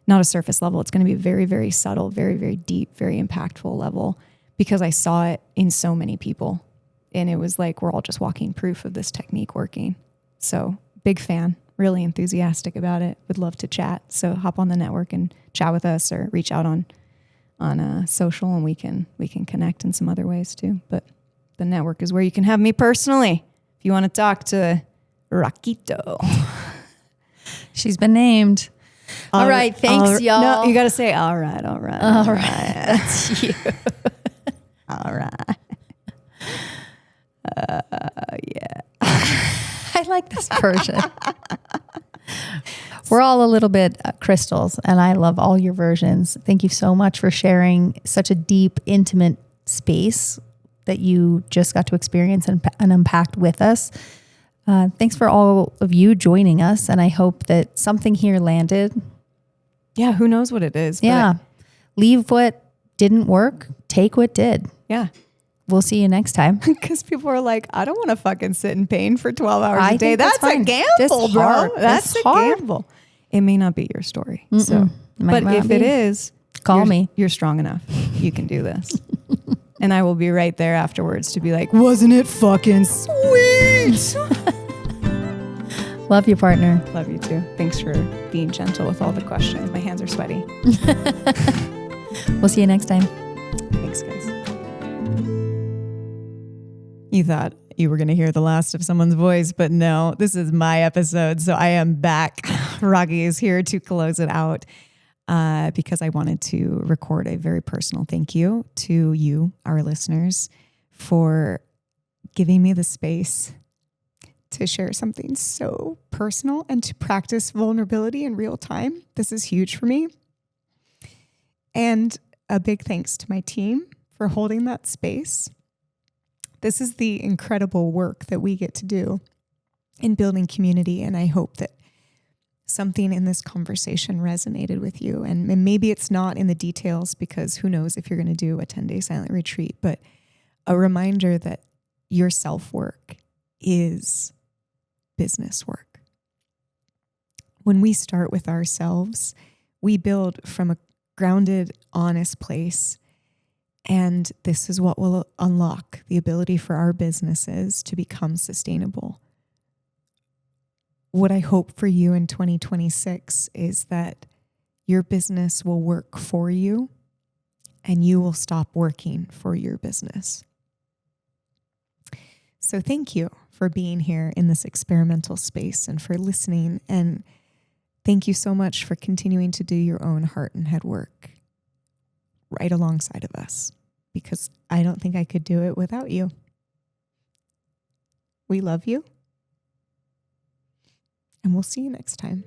not a surface level. It's going to be a very, very subtle, very, very deep, very impactful level, because I saw it in so many people. And it was like, we're all just walking proof of this technique working. So big fan. Really enthusiastic about it. Would love to chat. So hop on the network and chat with us, or reach out on social, and we can connect in some other ways too. But the network is where you can have me personally if you want to talk to Raquito. She's been named. All right. Thanks, y'all. No, you got to say, all right. That's you. All right. Yeah. I like this version. We're all a little bit crystals, and I love all your versions. Thank you so much for sharing such a deep, intimate space that you just got to experience and unpacked with us. Thanks for all of you joining us, and I hope that something here landed. Yeah, who knows what it is. Yeah. Leave what didn't work, take what did. Yeah. We'll see you next time. Because people are like, I don't want to fucking sit in pain for 12 hours a day. That's a fine. gamble, bro. Hard. That's a gamble. It may not be your story. So, but if it is, call me. You're strong enough. You can do this. And I will be right there afterwards to be like, wasn't it fucking sweet? Love you, partner. Love you too. Thanks for being gentle with all the questions. My hands are sweaty. We'll see you next time. Thanks, guys. You thought you were going to hear the last of someone's voice, but no, this is my episode. So I am back. Rocky is here to close it out because I wanted to record a very personal thank you to you, our listeners, for giving me the space to share something so personal and to practice vulnerability in real time. This is huge for me. And a big thanks to my team for holding that space. This is the incredible work that we get to do in building community. And I hope that something in this conversation resonated with you. And maybe it's not in the details, because who knows if you're going to do a 10-day silent retreat, but a reminder that your self-work is business work. When we start with ourselves, we build from a grounded, honest place. And this is what will unlock the ability for our businesses to become sustainable. What I hope for you in 2026 is that your business will work for you and you will stop working for your business. So thank you for being here in this experimental space and for listening. And thank you so much for continuing to do your own heart and head work right alongside of us, because I don't think I could do it without you. We love you. And we'll see you next time.